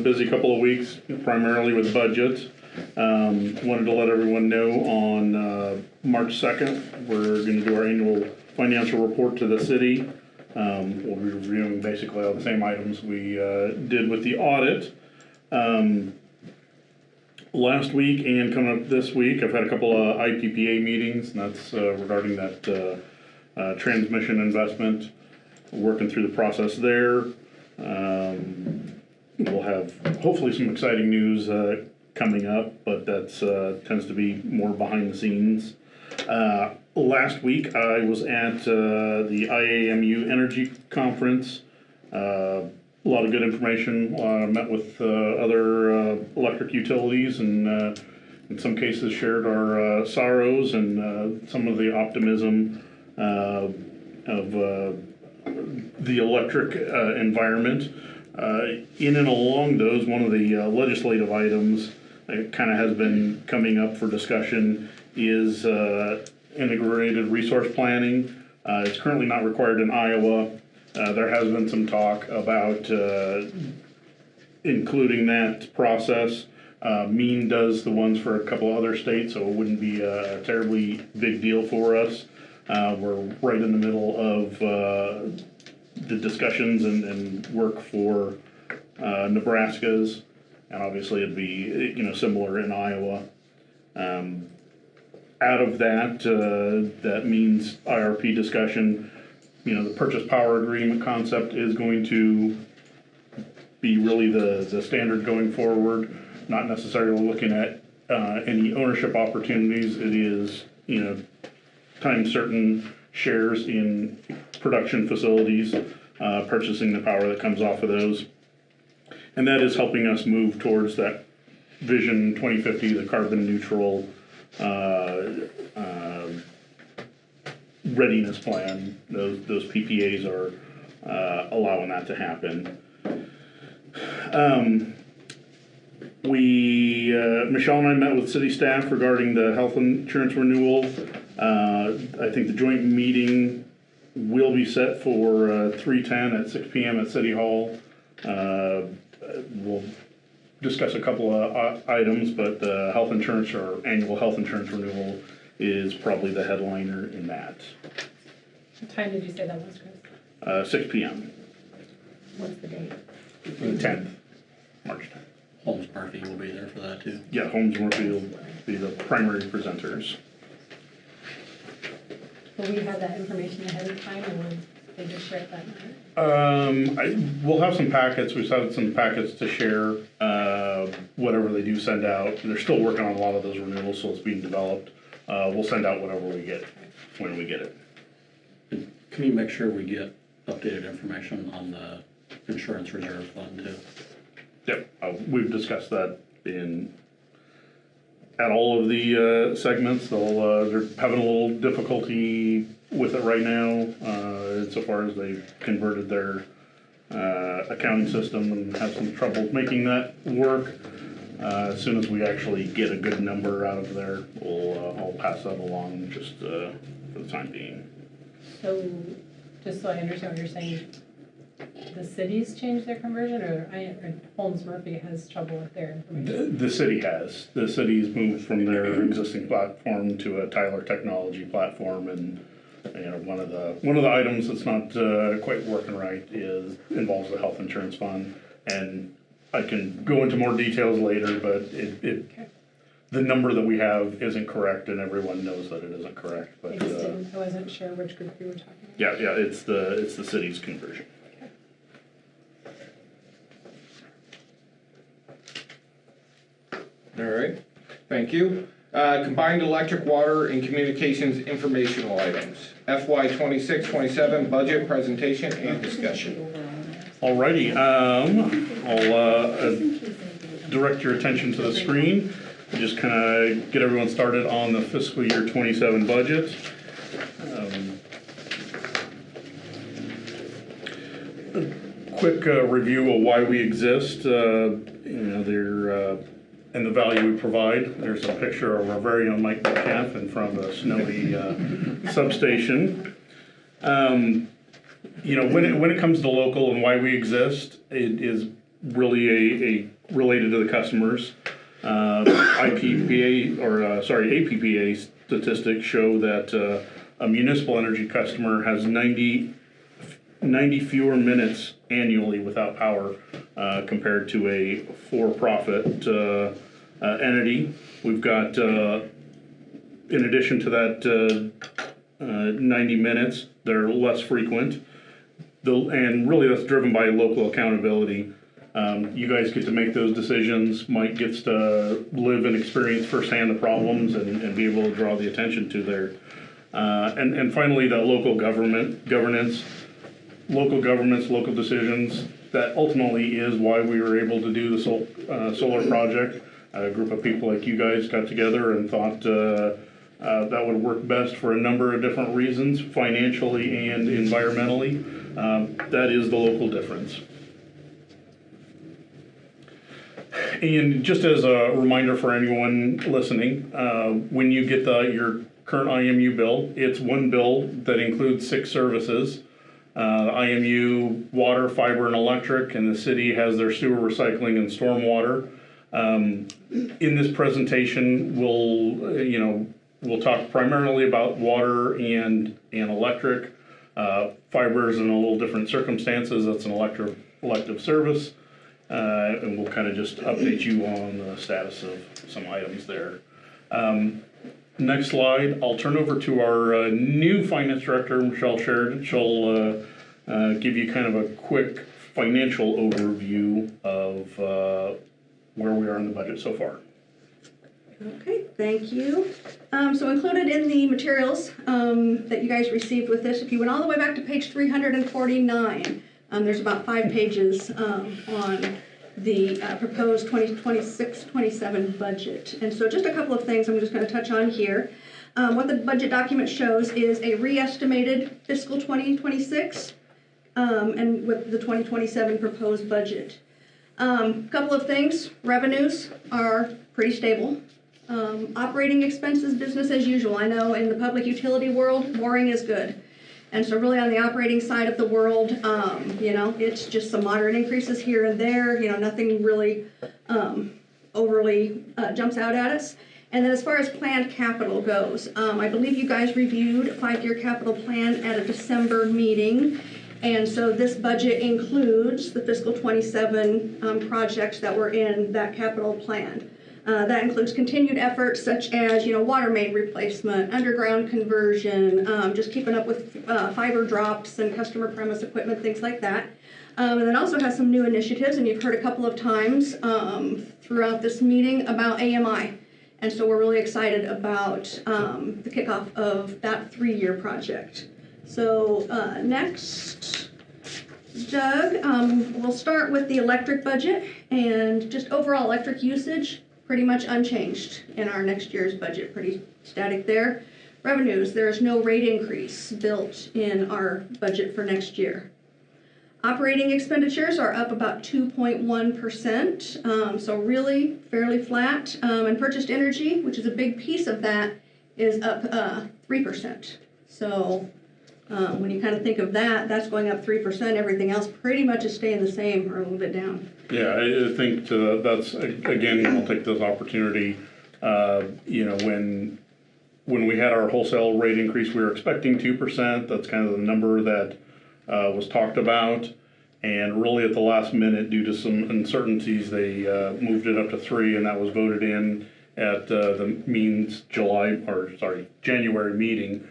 Speaker 5: busy couple of weeks, primarily with budget. Wanted to let everyone know on March 2nd, we're going to do our annual financial report to the city. We'll be reviewing basically all the same items we did with the audit. Last week and coming up this week, I've had a couple of IPPA meetings, and that's regarding that transmission investment. Working through the process there. We'll have hopefully some exciting news coming up, but that's tends to be more behind the scenes. Last week I was at the IAMU Energy Conference. A lot of good information. Met with other electric utilities and in some cases shared our sorrows and some of the optimism of the electric environment. In and along those, one of the legislative items that kind of has been coming up for discussion is integrated resource planning. It's currently not required in Iowa. There has been some talk about including that process. Maine does the ones for a couple other states, so it wouldn't be a terribly big deal for us. We're right in the middle of the discussions and work for Nebraska's, and obviously it'd be similar in Iowa. Out of that, that means IRP discussion. The purchase power agreement concept is going to be really the standard going forward. Not necessarily looking at any ownership opportunities. It is time certain shares in production facilities, purchasing the power that comes off of those. And that is helping us move towards that Vision 2050, the carbon neutral readiness plan. Those PPAs are allowing that to happen. Michelle and I met with city staff regarding the health insurance renewal. I think the joint meeting will be set for 3/10 at 6 p.m. at City Hall. We'll discuss a couple of items, but the health insurance or annual health insurance renewal is probably the headliner in that.
Speaker 4: What time did you say that was, Chris?
Speaker 5: 6 p.m.
Speaker 4: What's the date?
Speaker 5: The 10th, March 10th.
Speaker 1: Holmes Murphy will be there for that too.
Speaker 5: Yeah, Holmes Murphy will be the primary presenters.
Speaker 4: Will we have that information ahead of time, or will they just share it that night?
Speaker 5: We'll have some packets. We've had some packets to share. Whatever they do send out, they're still working on a lot of those renewals, so it's being developed. We'll send out whatever we get when we get it.
Speaker 1: Can you make sure we get updated information on the insurance reserve fund too?
Speaker 5: Yep, we've discussed that at all of the segments. They're having a little difficulty with it right now, insofar as they've converted their accounting system and have some trouble making that work. As soon as we actually get a good number out of there, I'll pass that along just for the time being.
Speaker 4: So, just so I understand what you're saying, the cities changed their conversion, or Holmes Murphy has trouble with their information?
Speaker 5: The city has. The city's moved from their existing platform to a Tyler Technology platform, and one of the items that's not quite working right involves the health insurance fund, and I can go into more details later, but the number that we have isn't correct, and everyone knows that it isn't correct. But
Speaker 4: I wasn't sure which group you were talking about.
Speaker 5: Yeah, it's the city's conversion.
Speaker 3: All right, thank you. Combined electric, water, and communications informational items. FY 26-27 budget presentation and discussion.
Speaker 5: Alrighty, I'll direct your attention to the screen. Just kind of get everyone started on the fiscal year 27 budget. A quick review of why we exist. and the value we provide. There's a picture of our very own Mike Metcalf in front of a snowy substation. You know, when it comes to local and why we exist, it is really a related to the customers. APPA statistics show that a municipal energy customer has 90 fewer minutes annually without power compared to a for-profit entity. We've got, in addition to that 90 minutes, they're less frequent. And really that's driven by local accountability. You guys get to make those decisions. Mike gets to live and experience firsthand the problems and be able to draw the attention to there. And finally, that local governance, local decisions, that ultimately is why we were able to do the solar project. A group of people like you guys got together and thought that would work best for a number of different reasons, financially and environmentally. That is the local difference. And just as a reminder for anyone listening, when you get your current IMU bill, it's one bill that includes 6 services. IMU, water, fiber, and electric, and the city has their sewer, recycling, and stormwater. In this presentation, we'll talk primarily about water and electric. Fibers in a little different circumstances. That's an elective service. And we'll kind of just update you on the status of some items there. Next slide, I'll turn over to our new finance director, Michelle Sheridan. She'll give you kind of a quick financial overview of where we are in the budget so far.
Speaker 15: Okay, thank you. So included in the materials that you guys received with this, if you went all the way back to page 349, there's about 5 pages on the proposed 2026-27 budget. And so just a couple of things I'm just going to touch on here. What the budget document shows is a re-estimated fiscal 2026 and with the 2027 proposed budget. Couple of things. Revenues are pretty stable. Operating expenses, business as usual. I know in the public utility world, boring is good. And so really on the operating side of the world, it's just some moderate increases here and there, nothing really overly jumps out at us. And then as far as planned capital goes, I believe you guys reviewed a 5-year capital plan at a December meeting. And so this budget includes the fiscal 27 projects that were in that capital plan. That includes continued efforts such as, water main replacement, underground conversion, just keeping up with fiber drops and customer premise equipment, things like that. And then also has some new initiatives, and you've heard a couple of times throughout this meeting about AMI. And so we're really excited about the kickoff of that 3-year project. So next, Doug, we'll start with the electric budget and just overall electric usage. Pretty much unchanged in our next year's budget, pretty static there. Revenues, there is no rate increase built in our budget for next year. Operating expenditures are up about 2.1%, so really fairly flat. And purchased energy, which is a big piece of that, is up 3%. So when you kind of think of that, that's going up 3%. Everything else pretty much is staying the same or a little bit down.
Speaker 5: Yeah, I think that's, again, I'll take this opportunity, when we had our wholesale rate increase, we were expecting 2%. That's kind of the number that was talked about. And really at the last minute, due to some uncertainties, they moved it up to 3%, and that was voted in at the January meeting.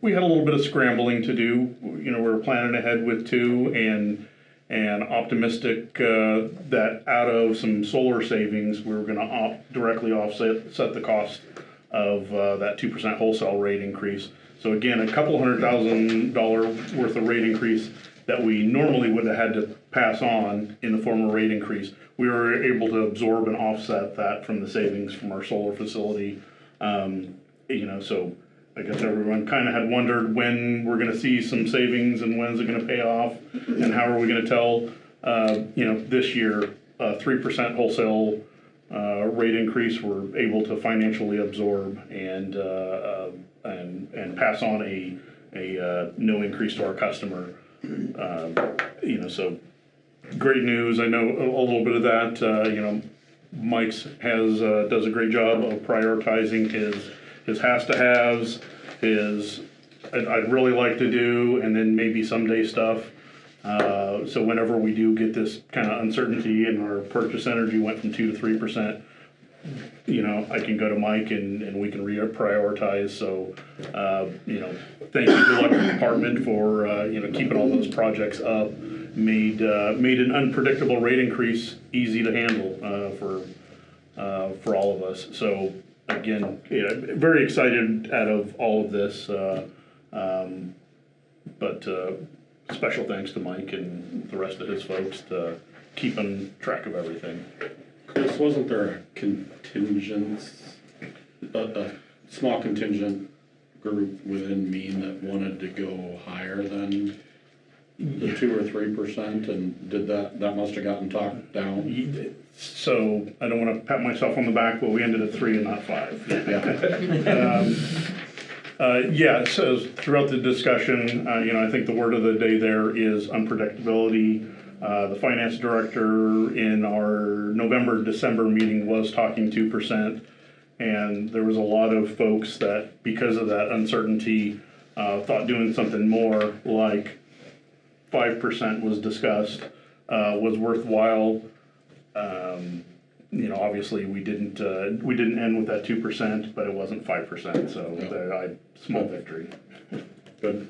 Speaker 5: We had a little bit of scrambling to do. We were planning ahead with 2% and optimistic that out of some solar savings, we were going to directly offset the cost of that 2% wholesale rate increase. So again, a couple $100,000 worth of rate increase that we normally would have had to pass on in the form of rate increase, we were able to absorb and offset that from the savings from our solar facility. So I guess everyone kind of had wondered when we're going to see some savings and when's it going to pay off and how are we going to tell, this year, 3% wholesale rate increase we're able to financially absorb and pass on a no increase to our customer. So great news. I know a little bit of that. Mike's does a great job of prioritizing his has-to-haves, I'd really like to do, and then maybe someday stuff. So whenever we do get this kind of uncertainty and our purchase energy went from 2 to 3%, I can go to Mike and we can reprioritize. So, thank you to the electric department for, keeping all those projects up. Made an unpredictable rate increase easy to handle, for all of us. So again, very excited out of all of this, but special thanks to Mike and the rest of his folks to keeping track of everything.
Speaker 1: Chris, wasn't there a small contingent group within Mean that wanted to go higher than the 2 or 3%, and did that must have gotten talked down?
Speaker 5: So I don't want to pat myself on the back, but we ended at 3 and not 5. Yeah. So throughout the discussion, I think the word of the day there is unpredictability. The finance director in our November-December meeting was talking 2%, and there was a lot of folks that, because of that uncertainty, thought doing something more like 5% was discussed, was worthwhile. Obviously we didn't end with that 2%, but it wasn't 5%, so small victory.
Speaker 1: Good.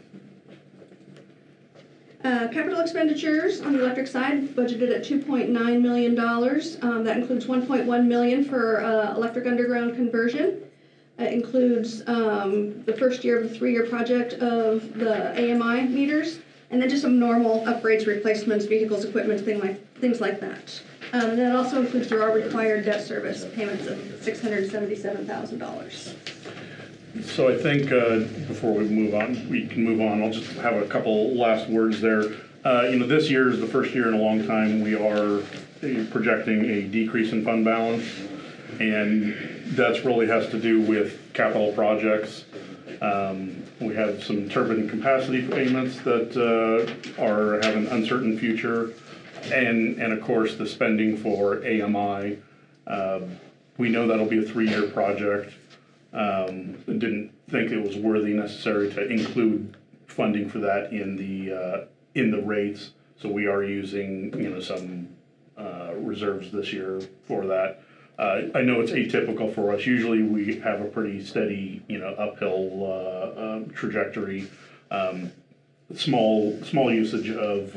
Speaker 15: Capital expenditures on the electric side budgeted at $2.9 million. That includes $1.1 million for electric underground conversion. It includes the first year of the 3-year project of the AMI meters, and then just some normal upgrades, replacements, vehicles, equipment, things like that. And that also includes our required debt service payments of $677,000.
Speaker 5: So I think before we can move on. I'll just have a couple last words there. This year is the first year in a long time we are projecting a decrease in fund balance, and that's really has to do with capital projects. We have some turbine capacity payments that have an uncertain future, and of course the spending for AMI. We know that'll be a 3-year project. Didn't think it was worthy necessary to include funding for that in the rates, so we are using some reserves this year for that. I know it's atypical for us. Usually we have a pretty steady uphill trajectory. Small usage of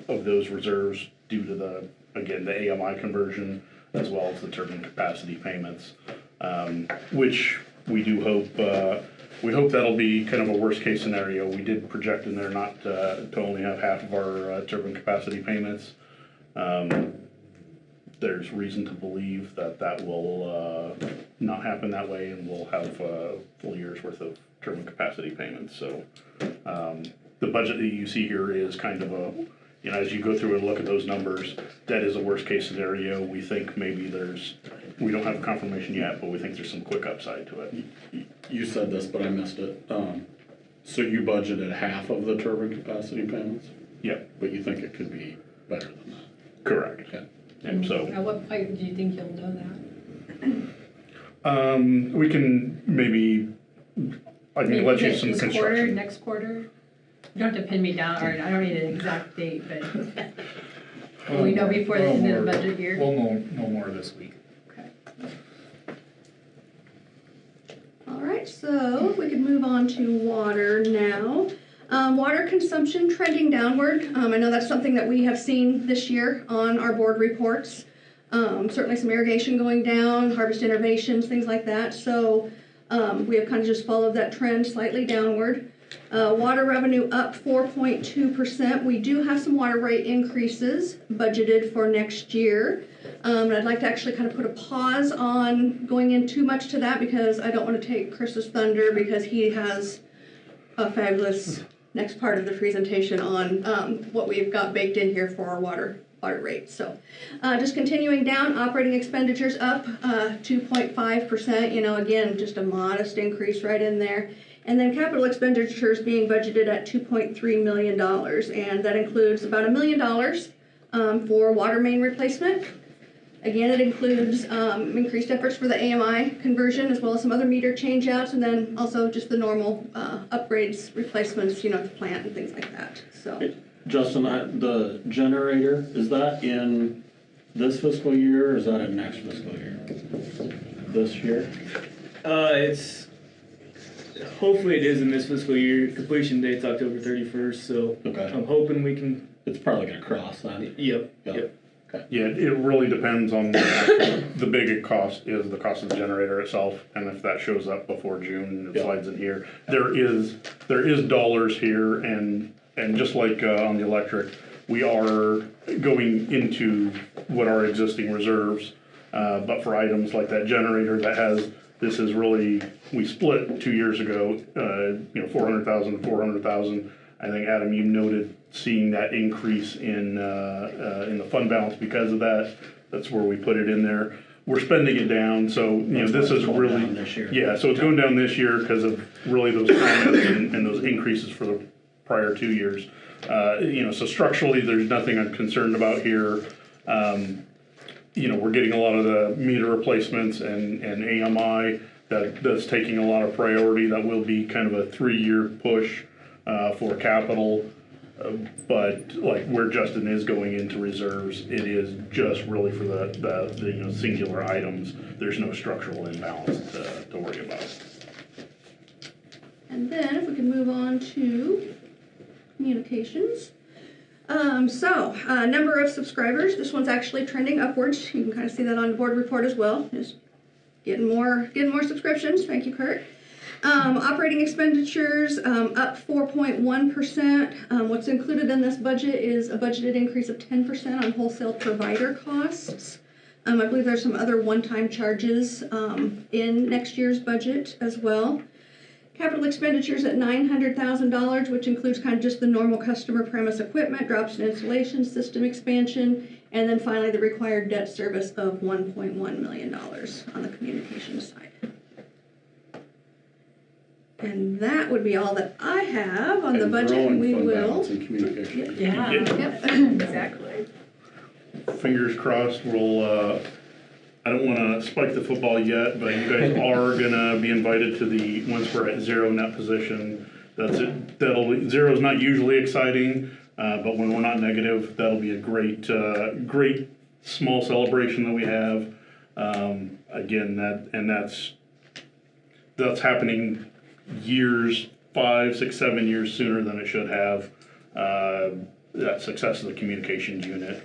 Speaker 5: those reserves due to the AMI conversion as well as the turbine capacity payments. Which we do hope, we hope that'll be kind of a worst case scenario. We did project in there not to only have half of our turbine capacity payments. There's reason to believe that will not happen that way, and we'll have full year's worth of turbine capacity payments. So the budget that you see here is kind of as you go through and look at those numbers, that is a worst case scenario. We think maybe we don't have confirmation yet, but we think there's some quick upside to it.
Speaker 1: You said this, but I missed it. So you budgeted half of the turbine capacity payments?
Speaker 5: Yeah.
Speaker 1: But you think it could be better than that?
Speaker 5: Correct.
Speaker 1: Okay.
Speaker 5: And so.
Speaker 4: At what point do you think you'll know that?
Speaker 5: We can maybe, I can let you some construction.
Speaker 4: This quarter, next quarter? You don't have to pin me down, or I don't need an exact date, but will we know before the end of the budget year?
Speaker 7: We'll know more this week.
Speaker 4: Okay.
Speaker 15: All right, so we could move on to water now. Water consumption trending downward. I know that's something that we have seen this year on our board reports. Certainly some irrigation going down, harvest innovations, things like that. So we have kind of just followed that trend slightly downward. Water revenue up 4.2%. We do have some water rate increases budgeted for next year. And I'd like to actually kind of put a pause on going in too much to that because I don't want to take Chris's thunder because he has a fabulous next part of the presentation on what we've got baked in here for our water water rate. So just continuing down, operating expenditures up 2.5%, again, just a modest increase right in there. And then capital expenditures being budgeted at $2.3 million, and that includes about $1 million for water main replacement. Again, it includes increased efforts for the AMI conversion, as well as some other meter changeouts, and then also just the normal upgrades, replacements, the plant and things like that. So,
Speaker 1: Justin, the generator, is that in this fiscal year or is that in next fiscal year? This year?
Speaker 8: It's, hopefully it is in this fiscal year. Completion date's October 31st, so
Speaker 1: Okay.
Speaker 8: I'm hoping we can.
Speaker 1: It's probably gonna cross that.
Speaker 8: Yep.
Speaker 1: Okay.
Speaker 5: Yeah, it really depends on the big cost is the cost of the generator itself, and if that shows up before June, it slides in here. There is dollars here, and just like on the electric, we are going into what are existing reserves, but for items like that generator this is really, we split 2 years ago, 400,000 to 400,000. I think, Adam, you noted seeing that increase in the fund balance because of that. That's where we put it in there. We're spending it down, so this is really
Speaker 1: this year.
Speaker 5: Yeah. So it's going down this year because of really those comments and those increases for the prior 2 years. So structurally, there's nothing I'm concerned about here. We're getting a lot of the meter replacements and AMI that's taking a lot of priority. That will be kind of a 3-year push for capital, but like where Justin is going into reserves, it is just really for the singular items. There's no structural imbalance to worry about.
Speaker 15: and then if we can move on to communications. Number of subscribers, this one's actually trending upwards. You can kind of see that on the board report as well. Just getting more subscriptions. Thank you, Kurt. Operating expenditures up 4.1%. What's included in this budget is a budgeted increase of 10% on wholesale provider costs. I believe there's some other one-time charges in next year's budget as well. Capital expenditures at $900,000, which includes kind of just the normal customer premise equipment, drops and installation, system expansion, and then finally the required debt service of $1.1 million on the communications side. And that would be all that I have on the budget, and we will.
Speaker 4: Yeah,
Speaker 15: Yep.
Speaker 4: exactly.
Speaker 5: Fingers crossed. We'll. I don't want to spike the football yet, but you guys are gonna be invited to once we're at 0 net position. That's it. Zero is not usually exciting, but when we're not negative, that'll be a great small celebration that we have. Again, that's happening years, 5, 6, 7 years sooner than it should have. That success of the communications unit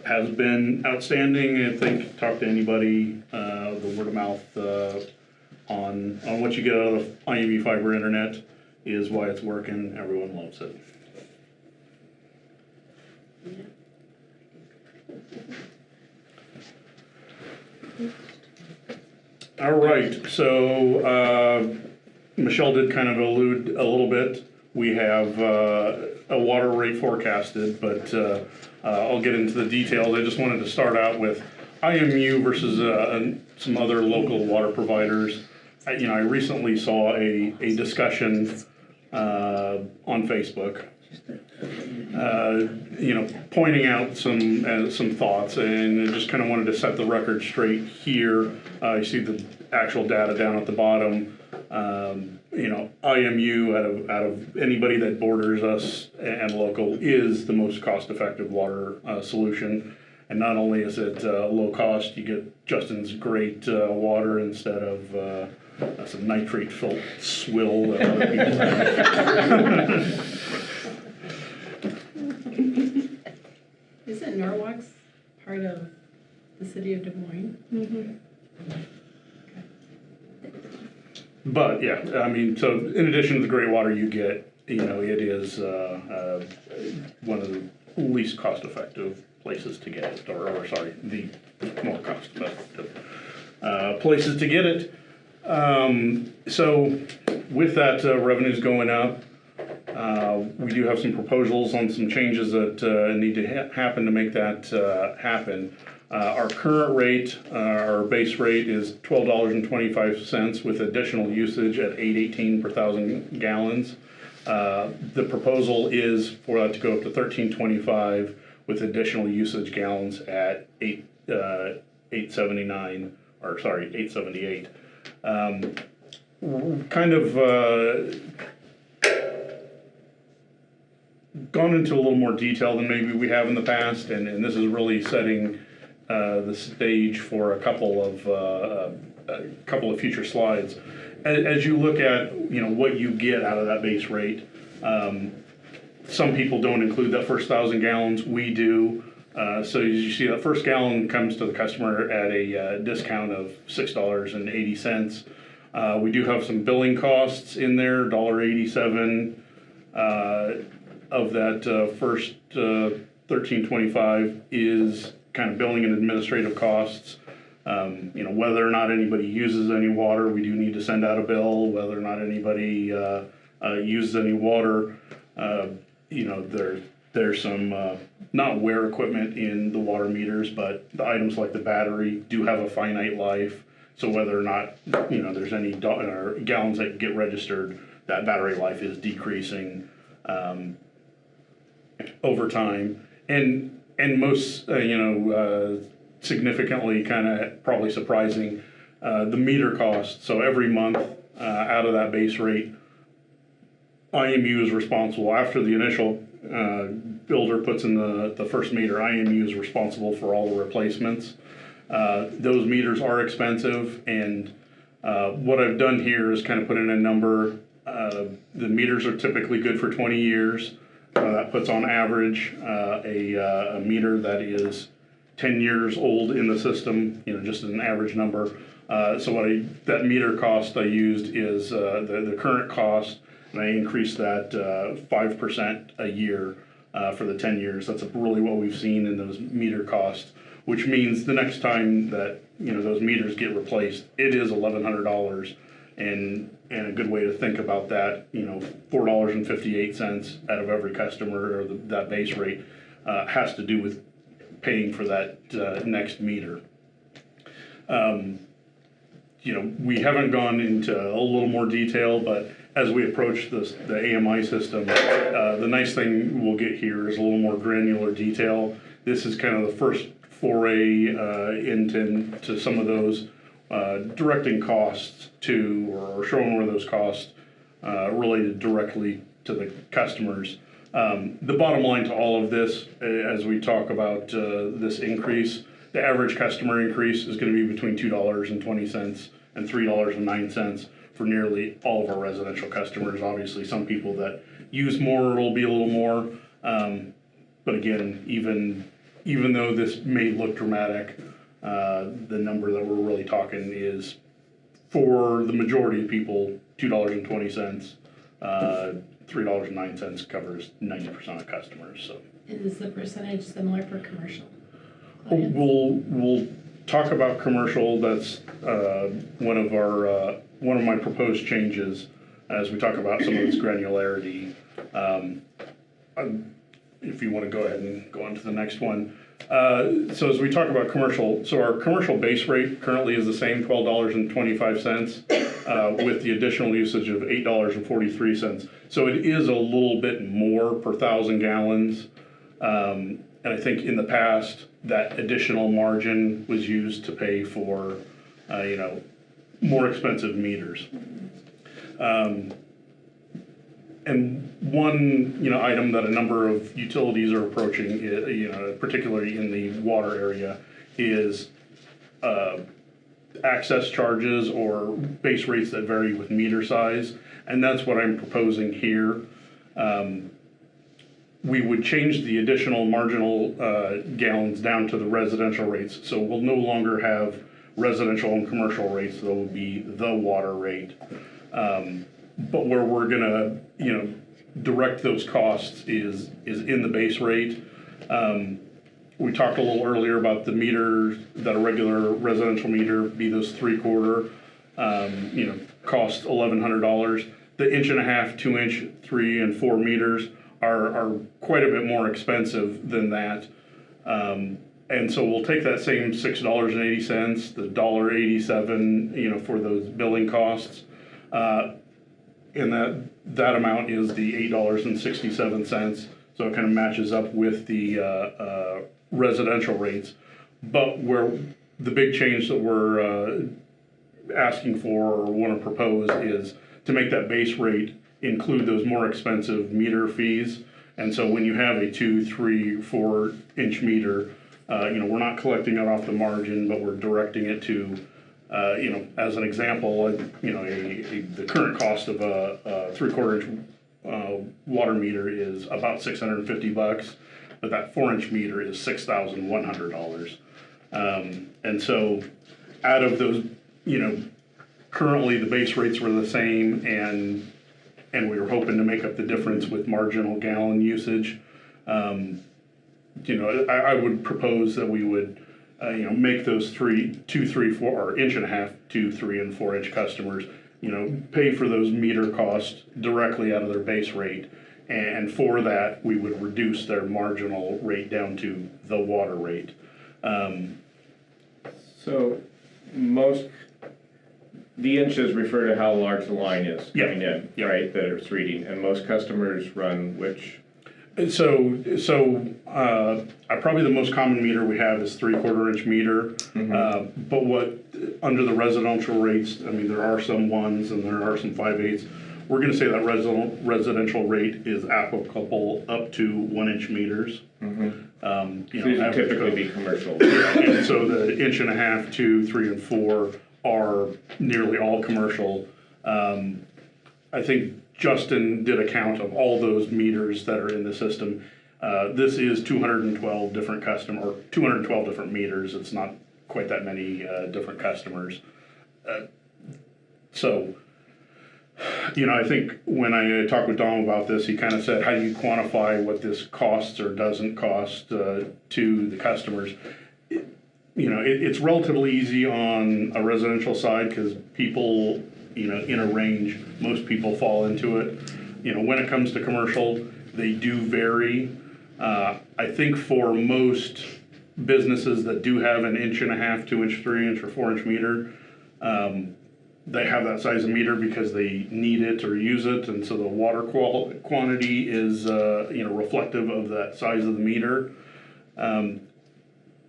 Speaker 5: has been outstanding. I think, talk to anybody, the word of mouth on what you get out of the IMU fiber internet is why it's working. Everyone loves it. All right, so Michelle did kind of allude a little bit. We have a water rate forecasted, but I'll get into the details. I just wanted to start out with IMU versus some other local water providers. I recently saw a discussion on Facebook, pointing out some thoughts, and I just kind of wanted to set the record straight here. You see the actual data down at the bottom. IMU out of anybody that borders us and local is the most cost-effective water solution. And not only is it low cost, you get Justin's great water instead of some nitrate-filled swill that other people have.
Speaker 4: Isn't Norwalk's part of the city of Des Moines?
Speaker 15: Mm-hmm.
Speaker 5: But yeah, so in addition to the great water you get, it is one of the least cost-effective places to get it, or sorry, the more cost-effective places to get it. So with that, revenues going up, We do have some proposals on some changes that need to happen to make that happen. Our current rate, our base rate is $12.25 with additional usage at $8.18 per 1,000 gallons. The proposal is for that to go up to $13.25 with additional usage gallons at $8.78. Kind of gone into a little more detail than maybe we have in the past, and this is really setting the stage for a couple of future slides. As you look at what you get out of that base rate, some people don't include that first 1,000 gallons. We do. So as you see, that first gallon comes to the customer at a discount of $6.80. We do have some billing costs in there, $1.87 of that first $13.25 is kind of billing and administrative costs. Whether or not anybody uses any water, we do need to send out a bill. Whether or not anybody uses any water, there's some not wear equipment in the water meters, but the items like the battery do have a finite life. So whether or not there's any gallons that get registered, that battery life is decreasing over time, and most significantly, kind of probably surprising, the meter cost. So every month out of that base rate, IMU is responsible after the initial builder puts in the first meter. IMU is responsible for all the replacements. Those meters are expensive, and what I've done here is kind of put in a number. The meters are typically good for 20 years. That puts on average a meter that is 10 years old in the system, just an average number. So that meter cost I used is the current cost, and I increased that 5% a year for the 10 years. That's really what we've seen in those meter costs, which means the next time that those meters get replaced, it is $1,100. And a good way to think about that, $4.58 out of every customer, or that base rate, has to do with paying for that next meter. We haven't gone into a little more detail, but as we approach the AMI system, the nice thing we'll get here is a little more granular detail. This is kind of the first foray into some of those directing costs to, or showing where those costs related directly to the customers. The bottom line to all of this, as we talk about this increase, the average customer increase is going to be between $2.20 and $3.09 for nearly all of our residential customers. Obviously, some people that use more will be a little more, but again, even though this may look dramatic, the number that we're really talking is, for the majority of people, $2.20. $3.09 covers 90% of customers. So,
Speaker 4: is the percentage similar for commercial?
Speaker 5: We'll talk about commercial. That's one of my proposed changes as we talk about some of this granularity. If you want to go ahead and go on to the next one. So as we talk about commercial, so our commercial base rate currently is the same, $12.25, with the additional usage of $8.43. So it is a little bit more per 1,000 gallons. And I think in the past, that additional margin was used to pay for, more expensive meters. And one, item that a number of utilities are approaching, particularly in the water area, is access charges or base rates that vary with meter size. And that's what I'm proposing here. We would change the additional marginal gallons down to the residential rates. So we'll no longer have residential and commercial rates. That will be the water rate. But where we're gonna, direct those costs is in the base rate. We talked a little earlier about the meter, that a regular residential meter, be those 3/4, cost $1,100. the 1.5 inch, 2 inch, 3 and 4 meters are quite a bit more expensive than that. And so we'll take that same $6.80, the $1.87, for those billing costs. And that amount is the $8.67. So it kind of matches up with the residential rates. But where the big change that we're asking for or want to propose is to make that base rate include those more expensive meter fees. And so when you have a 2, 3, 4 inch meter, we're not collecting it off the margin, but we're directing it to, as an example, the current cost of a 3/4 inch water meter is about $650, but that 4 inch meter is $6,100. And so out of those, currently the base rates were the same, and we were hoping to make up the difference with marginal gallon usage. I would propose that we would, make those 2, 3, 4, or 1.5 inch, 2, 3, and 4 inch customers, pay for those meter costs directly out of their base rate. And for that, we would reduce their marginal rate down to the water rate.
Speaker 3: So the inches refer to how large the line is coming in, right, that it's reading, and most customers run which?
Speaker 5: So probably the most common meter we have is 3/4 inch meter. But under the residential rates, I mean, there are some 1s and there are some 5/8. We're going to say that residential rate is applicable up to 1 inch meters.
Speaker 3: These would typically be commercial.
Speaker 5: And so the 1.5 inch, 2, 3, and 4 are nearly all commercial. I think Justin did a count of all those meters that are in the system. This is 212 different 212 different meters. It's not quite that many different customers. I think when I talked with Dom about this, he kind of said, how do you quantify what this costs or doesn't cost to the customers? It's relatively easy on a residential side because people, in a range, most people fall into it. When it comes to commercial, they do vary. I think for most businesses that do have an 1.5 inch, 2 inch, 3 inch, or 4 inch meter, they have that size of meter because they need it or use it, and so the water quantity is reflective of that size of the meter.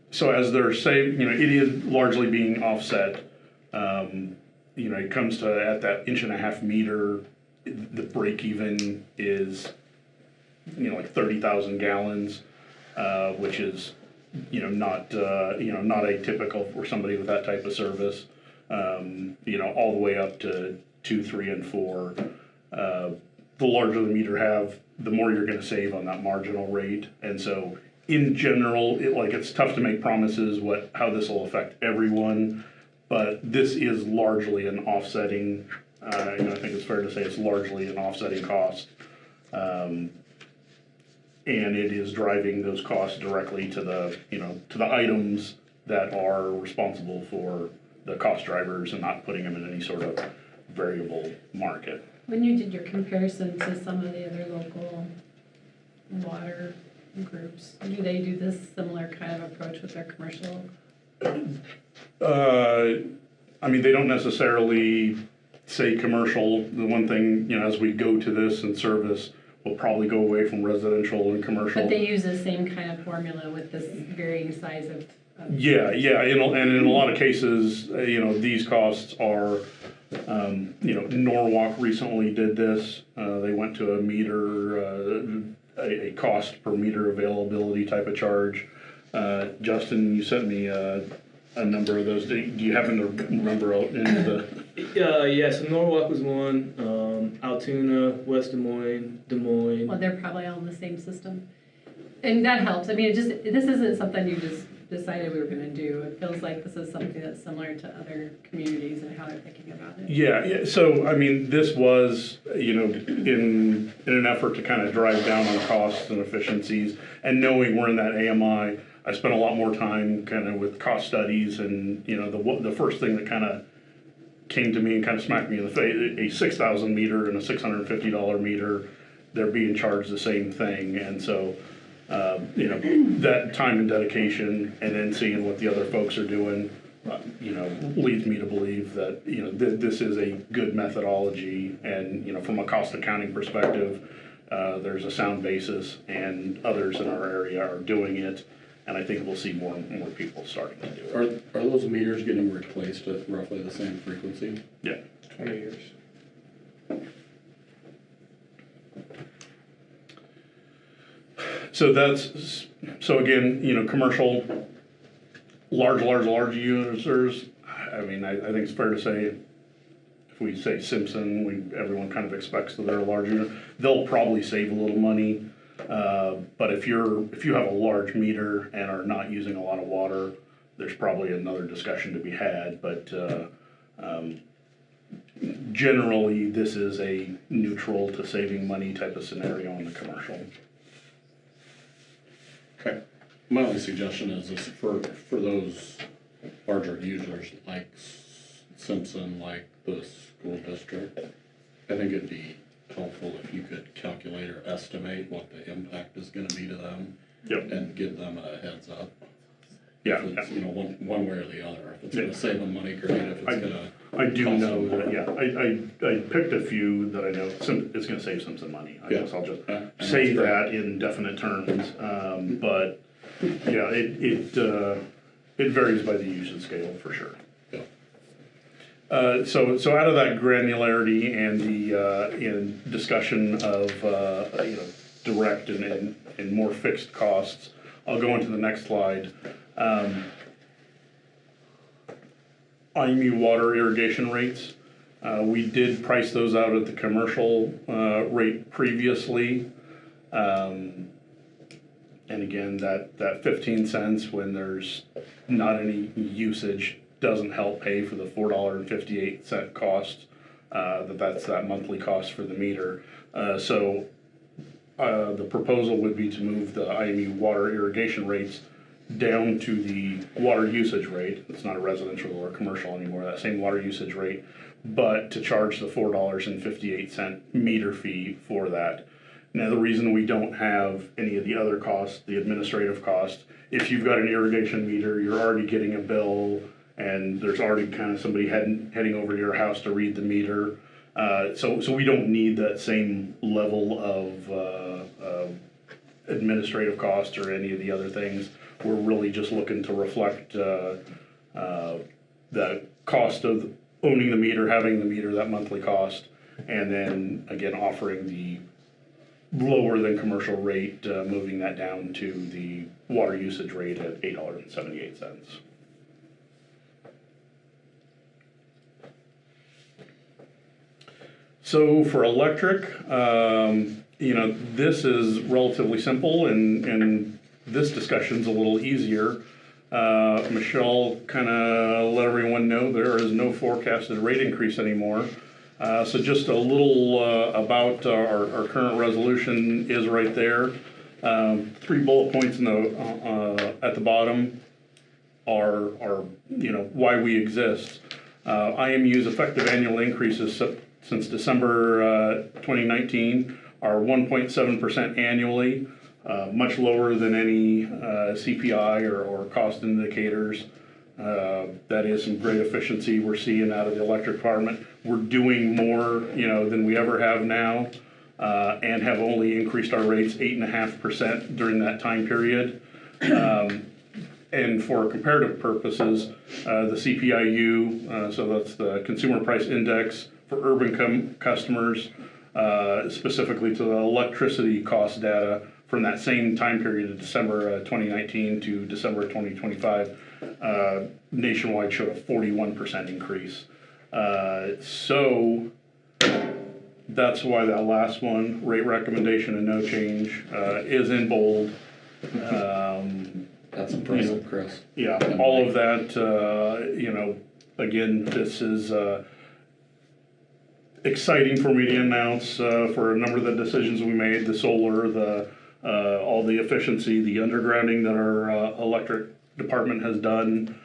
Speaker 5: So as they're saving, it is largely being offset. It comes to at that 1.5 inch meter, the break even is like 30,000 gallons, which is not atypical for somebody with that type of service. All the way up to 2, 3, and 4. The larger the meter have, the more you're going to save on that marginal rate. And so, in general, it's tough to make promises how this will affect everyone, but this is largely an offsetting. I think it's fair to say it's largely an offsetting cost, and it is driving those costs directly to the items that are responsible for the cost drivers and not putting them in any sort of variable market.
Speaker 4: When you did your comparison to some of the other local water groups, do they do this similar kind of approach with their commercial?
Speaker 5: They don't necessarily say commercial. The one thing, as we go to this and service, we'll probably go away from residential and commercial.
Speaker 4: But they use the same kind of formula with this varying size of.
Speaker 5: Yeah, and in a lot of cases, these costs are, Norwalk recently did this. They went to a meter, a cost per meter availability type of charge. Justin, you sent me a number of those. Do you happen to remember any of the?
Speaker 8: So Norwalk was one, Altoona, West Des Moines, Des Moines.
Speaker 4: Well, they're probably all in the same system. And that helps. I mean, this isn't something you just decided we were going to do. It feels like this is something that's similar to other communities and how they're thinking about it.
Speaker 5: Yeah. So, this was, in an effort to kind of drive down on costs and efficiencies, and knowing we're in that AMI, I spent a lot more time kind of with cost studies, and, the first thing that kind of came to me and kind of smacked me in the face, a 6,000 meter and a $650 meter, they're being charged the same thing. And so, you know, that time and dedication and then seeing what the other folks are doing, you know, leads me to believe that, you know, this is a good methodology. And, you know, from a cost accounting perspective, there's a sound basis, and others in our area are doing it. And I think we'll see more and more people starting to do it.
Speaker 1: Are those meters getting replaced at roughly the same frequency?
Speaker 5: Yeah.
Speaker 3: 20 years.
Speaker 5: So so again, you know, commercial, large users, I mean, I think it's fair to say, if we say Simpson, everyone kind of expects that they're a large unit. They'll probably save a little money, but if you have a large meter and are not using a lot of water, there's probably another discussion to be had. But generally, this is a neutral to saving money type of scenario on the commercial.
Speaker 1: Okay. My only suggestion is for those larger users like Simpson, like the school district, I think it'd be helpful if you could calculate or estimate what the impact is gonna be to them.
Speaker 5: Yep.
Speaker 1: And give them a heads up.
Speaker 5: Yeah.
Speaker 1: If it's, you know, one way or the other. If it's gonna save them money, great. If it's gonna
Speaker 5: I do
Speaker 1: cost
Speaker 5: know
Speaker 1: them
Speaker 5: that, yeah, I picked a few that I know it's gonna save some money. I guess I'll just say that in definite terms, but yeah, it varies by the usage scale for sure. So out of that granularity and the in discussion of you know, direct and more fixed costs, I'll go into the next slide. IMU water irrigation rates. We did price those out at the commercial rate previously. And again, that 15 cents when there's not any usage doesn't help pay for the $4.58 cost. That's that monthly cost for the meter. So the proposal would be to move the IMU water irrigation rates down to the water usage rate. It's not a residential or commercial anymore, that same water usage rate, but to charge the $4.58 meter fee for that. Now, the reason we don't have any of the other costs, the administrative costs, if you've got an irrigation meter, you're already getting a bill, and there's already kind of somebody heading over to your house to read the meter. So we don't need that same level of administrative cost or any of the other things. We're really just looking to reflect the cost of owning the meter, having the meter, that monthly cost, and then again offering the lower than commercial rate, moving that down to the water usage rate at $8.78. So for electric, you know, this is relatively simple, and this discussion's a little easier. Michelle kind of let everyone know there is no forecasted rate increase anymore. So just a little about our current resolution is right there. 3 bullet points in the at the bottom are you know, why we exist. IMU's effective annual increases since December 2019 are 1.7% annually, much lower than any CPI or cost indicators. That is some great efficiency we're seeing out of the electric department. We're doing more, you know, than we ever have now, and have only increased our rates 8.5% during that time period. And for comparative purposes, the CPIU, so that's the Consumer Price Index for urban customers, specifically to the electricity cost data from that same time period of December 2019 to December 2025, nationwide showed a 41% increase. So that's why that last one, rate recommendation and no change, is in bold.
Speaker 1: That's impressive, Chris.
Speaker 5: Yeah, all of that, you know, again, this is exciting for me to announce for a number of the decisions we made, the solar, all the efficiency, the undergrounding that our electric department has done.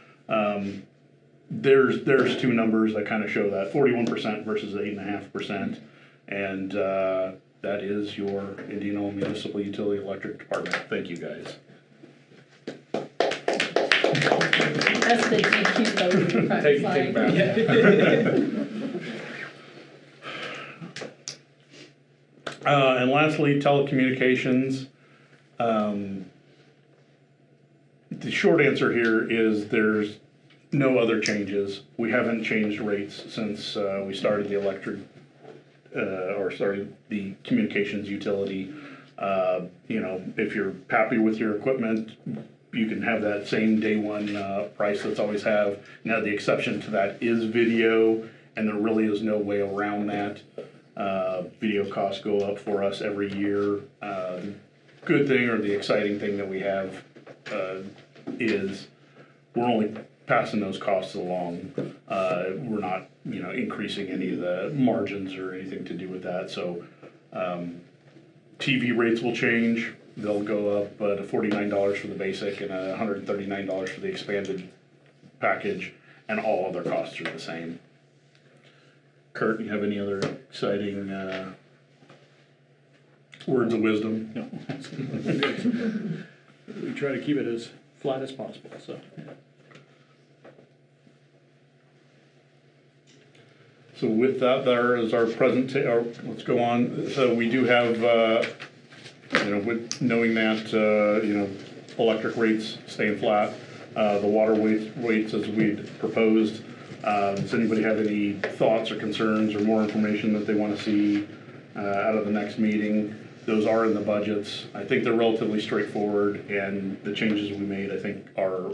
Speaker 5: there's two numbers that kind of show that, 41% versus 8.5%. And that is your Indianola Municipal Utility Electric Department. Thank you, guys.
Speaker 4: That's the DQ vote in the front
Speaker 3: Take
Speaker 4: slide.
Speaker 3: back.
Speaker 5: And lastly, telecommunications. The short answer here is there's no other changes. We haven't changed rates since we started the the communications utility. If you're happy with your equipment, you can have that same day one price that's always have. Now, the exception to that is video, and there really is no way around that. Video costs go up for us every year. The good thing, or the exciting thing that we have is we're only passing those costs along. We're not, increasing any of the margins or anything to do with that. So TV rates will change. They'll go up to $49 for the basic and $139 for the expanded package, and all other costs are the same. Kurt, you have any other exciting words of wisdom?
Speaker 16: No. We try to keep it as flat as possible, so.
Speaker 5: So with that, there is our let's go on. So we do have, with knowing that, electric rates staying flat, the water rates as we'd proposed. Does anybody have any thoughts or concerns or more information that they want to see out of the next meeting? Those are in the budgets. I think they're relatively straightforward, and the changes we made, I think, are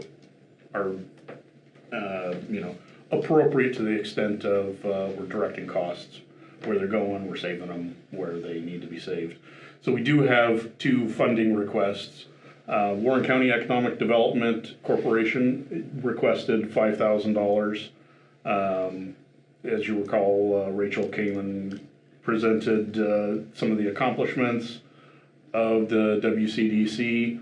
Speaker 5: appropriate to the extent of we're directing costs where they're going, we're saving them where they need to be saved. So we do have two funding requests. Warren County Economic Development Corporation requested $5,000. As you recall, Rachel came and presented some of the accomplishments of the WCDC.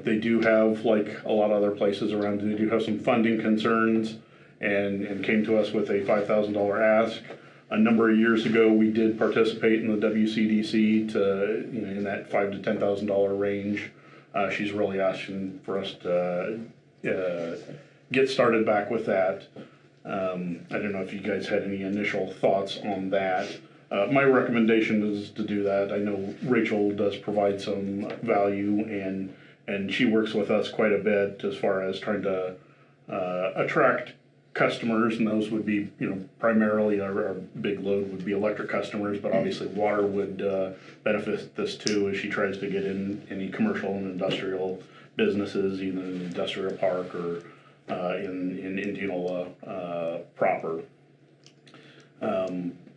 Speaker 5: They do have, like a lot of other places around, they do have some funding concerns, and came to us with a $5,000 ask. A number of years ago, we did participate in the WCDC to, in that $5,000 to $10,000 range. She's really asking for us to get started back with that. I don't know if you guys had any initial thoughts on that. My recommendation is to do that. I know Rachel does provide some value, and she works with us quite a bit as far as trying to attract customers, and those would be, primarily our big load would be electric customers, but obviously water would benefit this too, as she tries to get in any commercial and industrial businesses, either in an industrial park or in Indianola proper.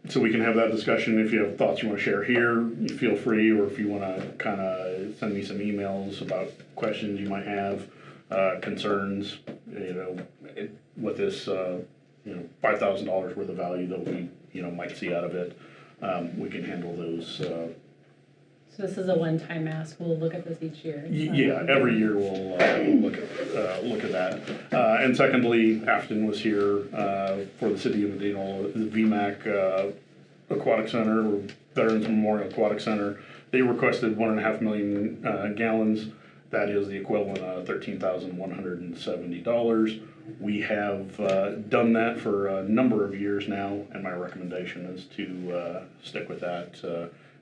Speaker 5: So we can have that discussion. If you have thoughts you want to share here, you feel free, or if you want to kind of send me some emails about questions you might have, concerns, with this, $5,000 worth of value that we, might see out of it, we can handle those.
Speaker 4: So this is a one-time ask. We'll look at this each year.
Speaker 5: Yeah, every year we'll look at that. And secondly, Afton was here for the city of Indianola, the VMAC Aquatic Center, or Veterans Memorial Aquatic Center. They requested 1.5 million gallons. That is the equivalent of $13,170. We have done that for a number of years now, and my recommendation is to stick with that.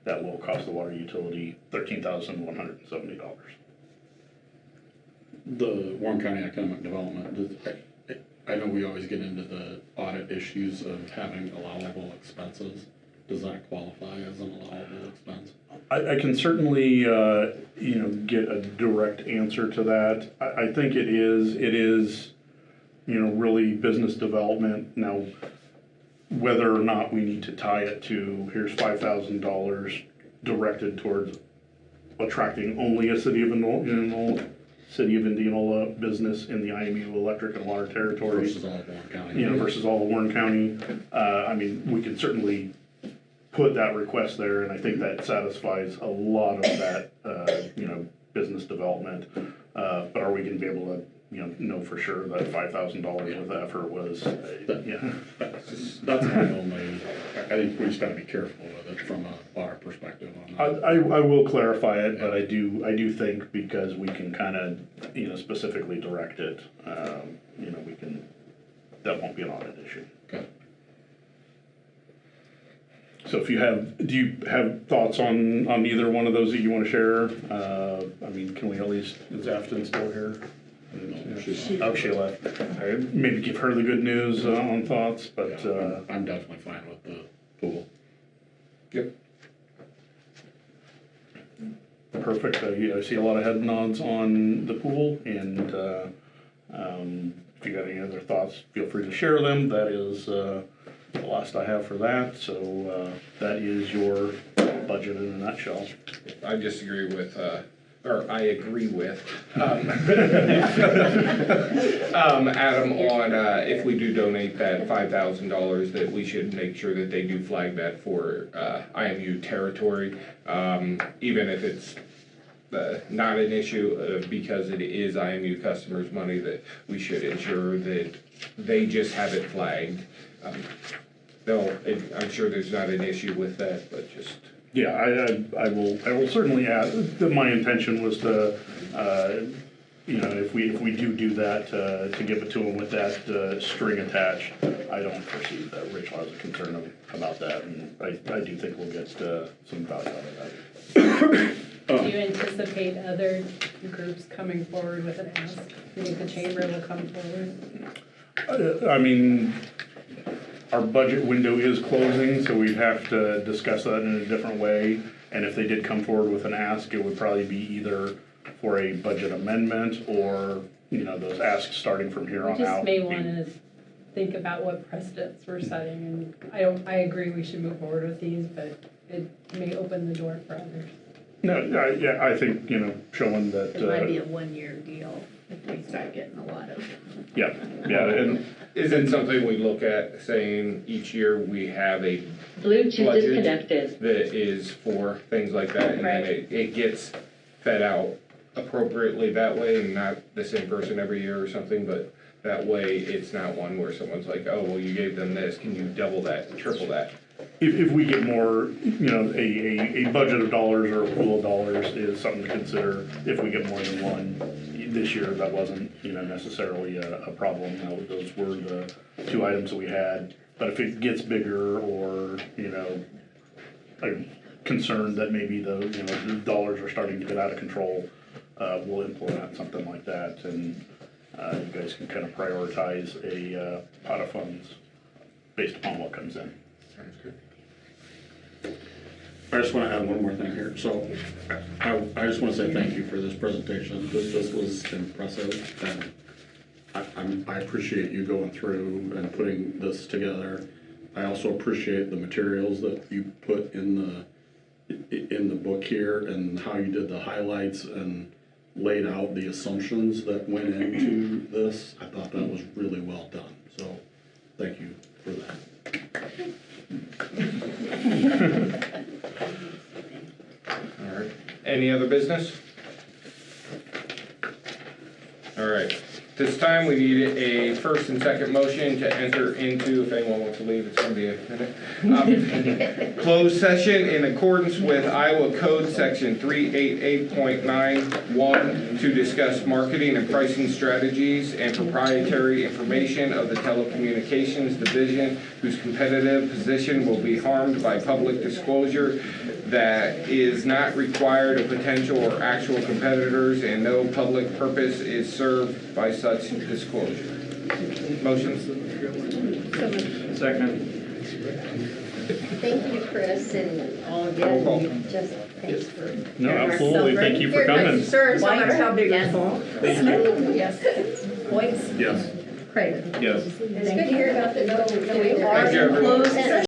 Speaker 5: That will cost the water utility $13,170.
Speaker 1: The Warren County Economic Development, I know we always get into the audit issues of having allowable expenses. Does that qualify as an allowable expense?
Speaker 5: I can certainly, get a direct answer to that. I think it is, really business development. Now, whether or not we need to tie it to, here's $5,000 directed towards attracting only a City of Indianola business in the IMU electric and water territory.
Speaker 1: Versus all of Warren County.
Speaker 5: Versus all of Warren County. We can certainly put that request there, and I think that satisfies a lot of that, business development. But are we going to be able to, know for sure that $5,000 worth of effort was, yeah.
Speaker 1: That's my only, I think we just gotta be careful with it from our perspective on that.
Speaker 5: I will clarify it, but I do think because we can kind of, specifically direct it, we can, that won't be an audit issue.
Speaker 1: Okay.
Speaker 5: So if do you have thoughts on either one of those that you want to share? Can we at least, is Afton still here? Oh, she left. Maybe give her the good news on thoughts, but.
Speaker 1: Yeah, I'm definitely fine with the pool.
Speaker 3: Yep.
Speaker 5: Perfect. I see a lot of head nods on the pool, and if you got any other thoughts, feel free to share them. That is the last I have for that. So that is your budget in a nutshell.
Speaker 3: I disagree with, or I agree with Adam on if we do donate that $5,000, that we should make sure that they do flag that for IMU territory, even if it's not an issue because it is IMU customers' money, that we should ensure that they just have it flagged. I'm sure there's not an issue with that, but just.
Speaker 5: Yeah, I will certainly add that my intention was to, if we do that, to give it to them with that string attached. I don't foresee that Rachel has a concern about that, and I do think we'll get some value out of that.
Speaker 4: Do you anticipate other groups coming forward with an ask? Do you think the chamber will come forward?
Speaker 5: Our budget window is closing, so we'd have to discuss that in a different way. And if they did come forward with an ask, it would probably be either for a budget amendment or, those asks starting from here on out.
Speaker 4: Just may want to think about what precedents we're setting, and I agree we should move forward with these, but it may open the door for others.
Speaker 5: No, yeah, I think, showing that.
Speaker 13: It might be a one-year deal if we start getting a lot of.
Speaker 5: Yeah, and.
Speaker 3: Is it something we look at saying each year we have a
Speaker 13: Bluetooth
Speaker 3: budget
Speaker 13: disconnected
Speaker 3: that is for things like that, and then it gets fed out appropriately that way, and not the same person every year or something, but that way it's not one where someone's like, oh, well, you gave them this, can you double that, triple that?
Speaker 5: If we get more, a budget of dollars or a pool of dollars is something to consider. If we get more than one this year, that wasn't, necessarily a problem. Those were the two items that we had. But if it gets bigger, or, I'm concerned that maybe the dollars are starting to get out of control, we'll implement something like that, and you guys can kind of prioritize a pot of funds based upon what comes in.
Speaker 3: Sounds good.
Speaker 1: I just want to add one more thing here. So I just want to say thank you for this presentation. This was impressive, and I appreciate you going through and putting this together. I also appreciate the materials that you put in the book here, and how you did the highlights and laid out the assumptions that went into this. I thought that was really well done. So thank you for that.
Speaker 3: All right. Any other business? All right. This time we need a first and second motion to enter into, if anyone wants to leave, it's going to be a minute. Closed session in accordance with Iowa Code Section 388.91 to discuss marketing and pricing strategies and proprietary information of the telecommunications division, whose competitive position will be harmed by public disclosure that is not required of potential or actual competitors, and no public purpose is served by such disclosure. Motion?
Speaker 5: Second.
Speaker 11: Thank you, Chris, and all again, just thanks for.
Speaker 5: No, absolutely. Thank you for coming.
Speaker 11: Sir,
Speaker 13: White, how big is the
Speaker 11: Yes. Points?
Speaker 5: Yes.
Speaker 11: Craig?
Speaker 5: Yes.
Speaker 11: It's good to hear about the no.
Speaker 3: Thank you, everyone.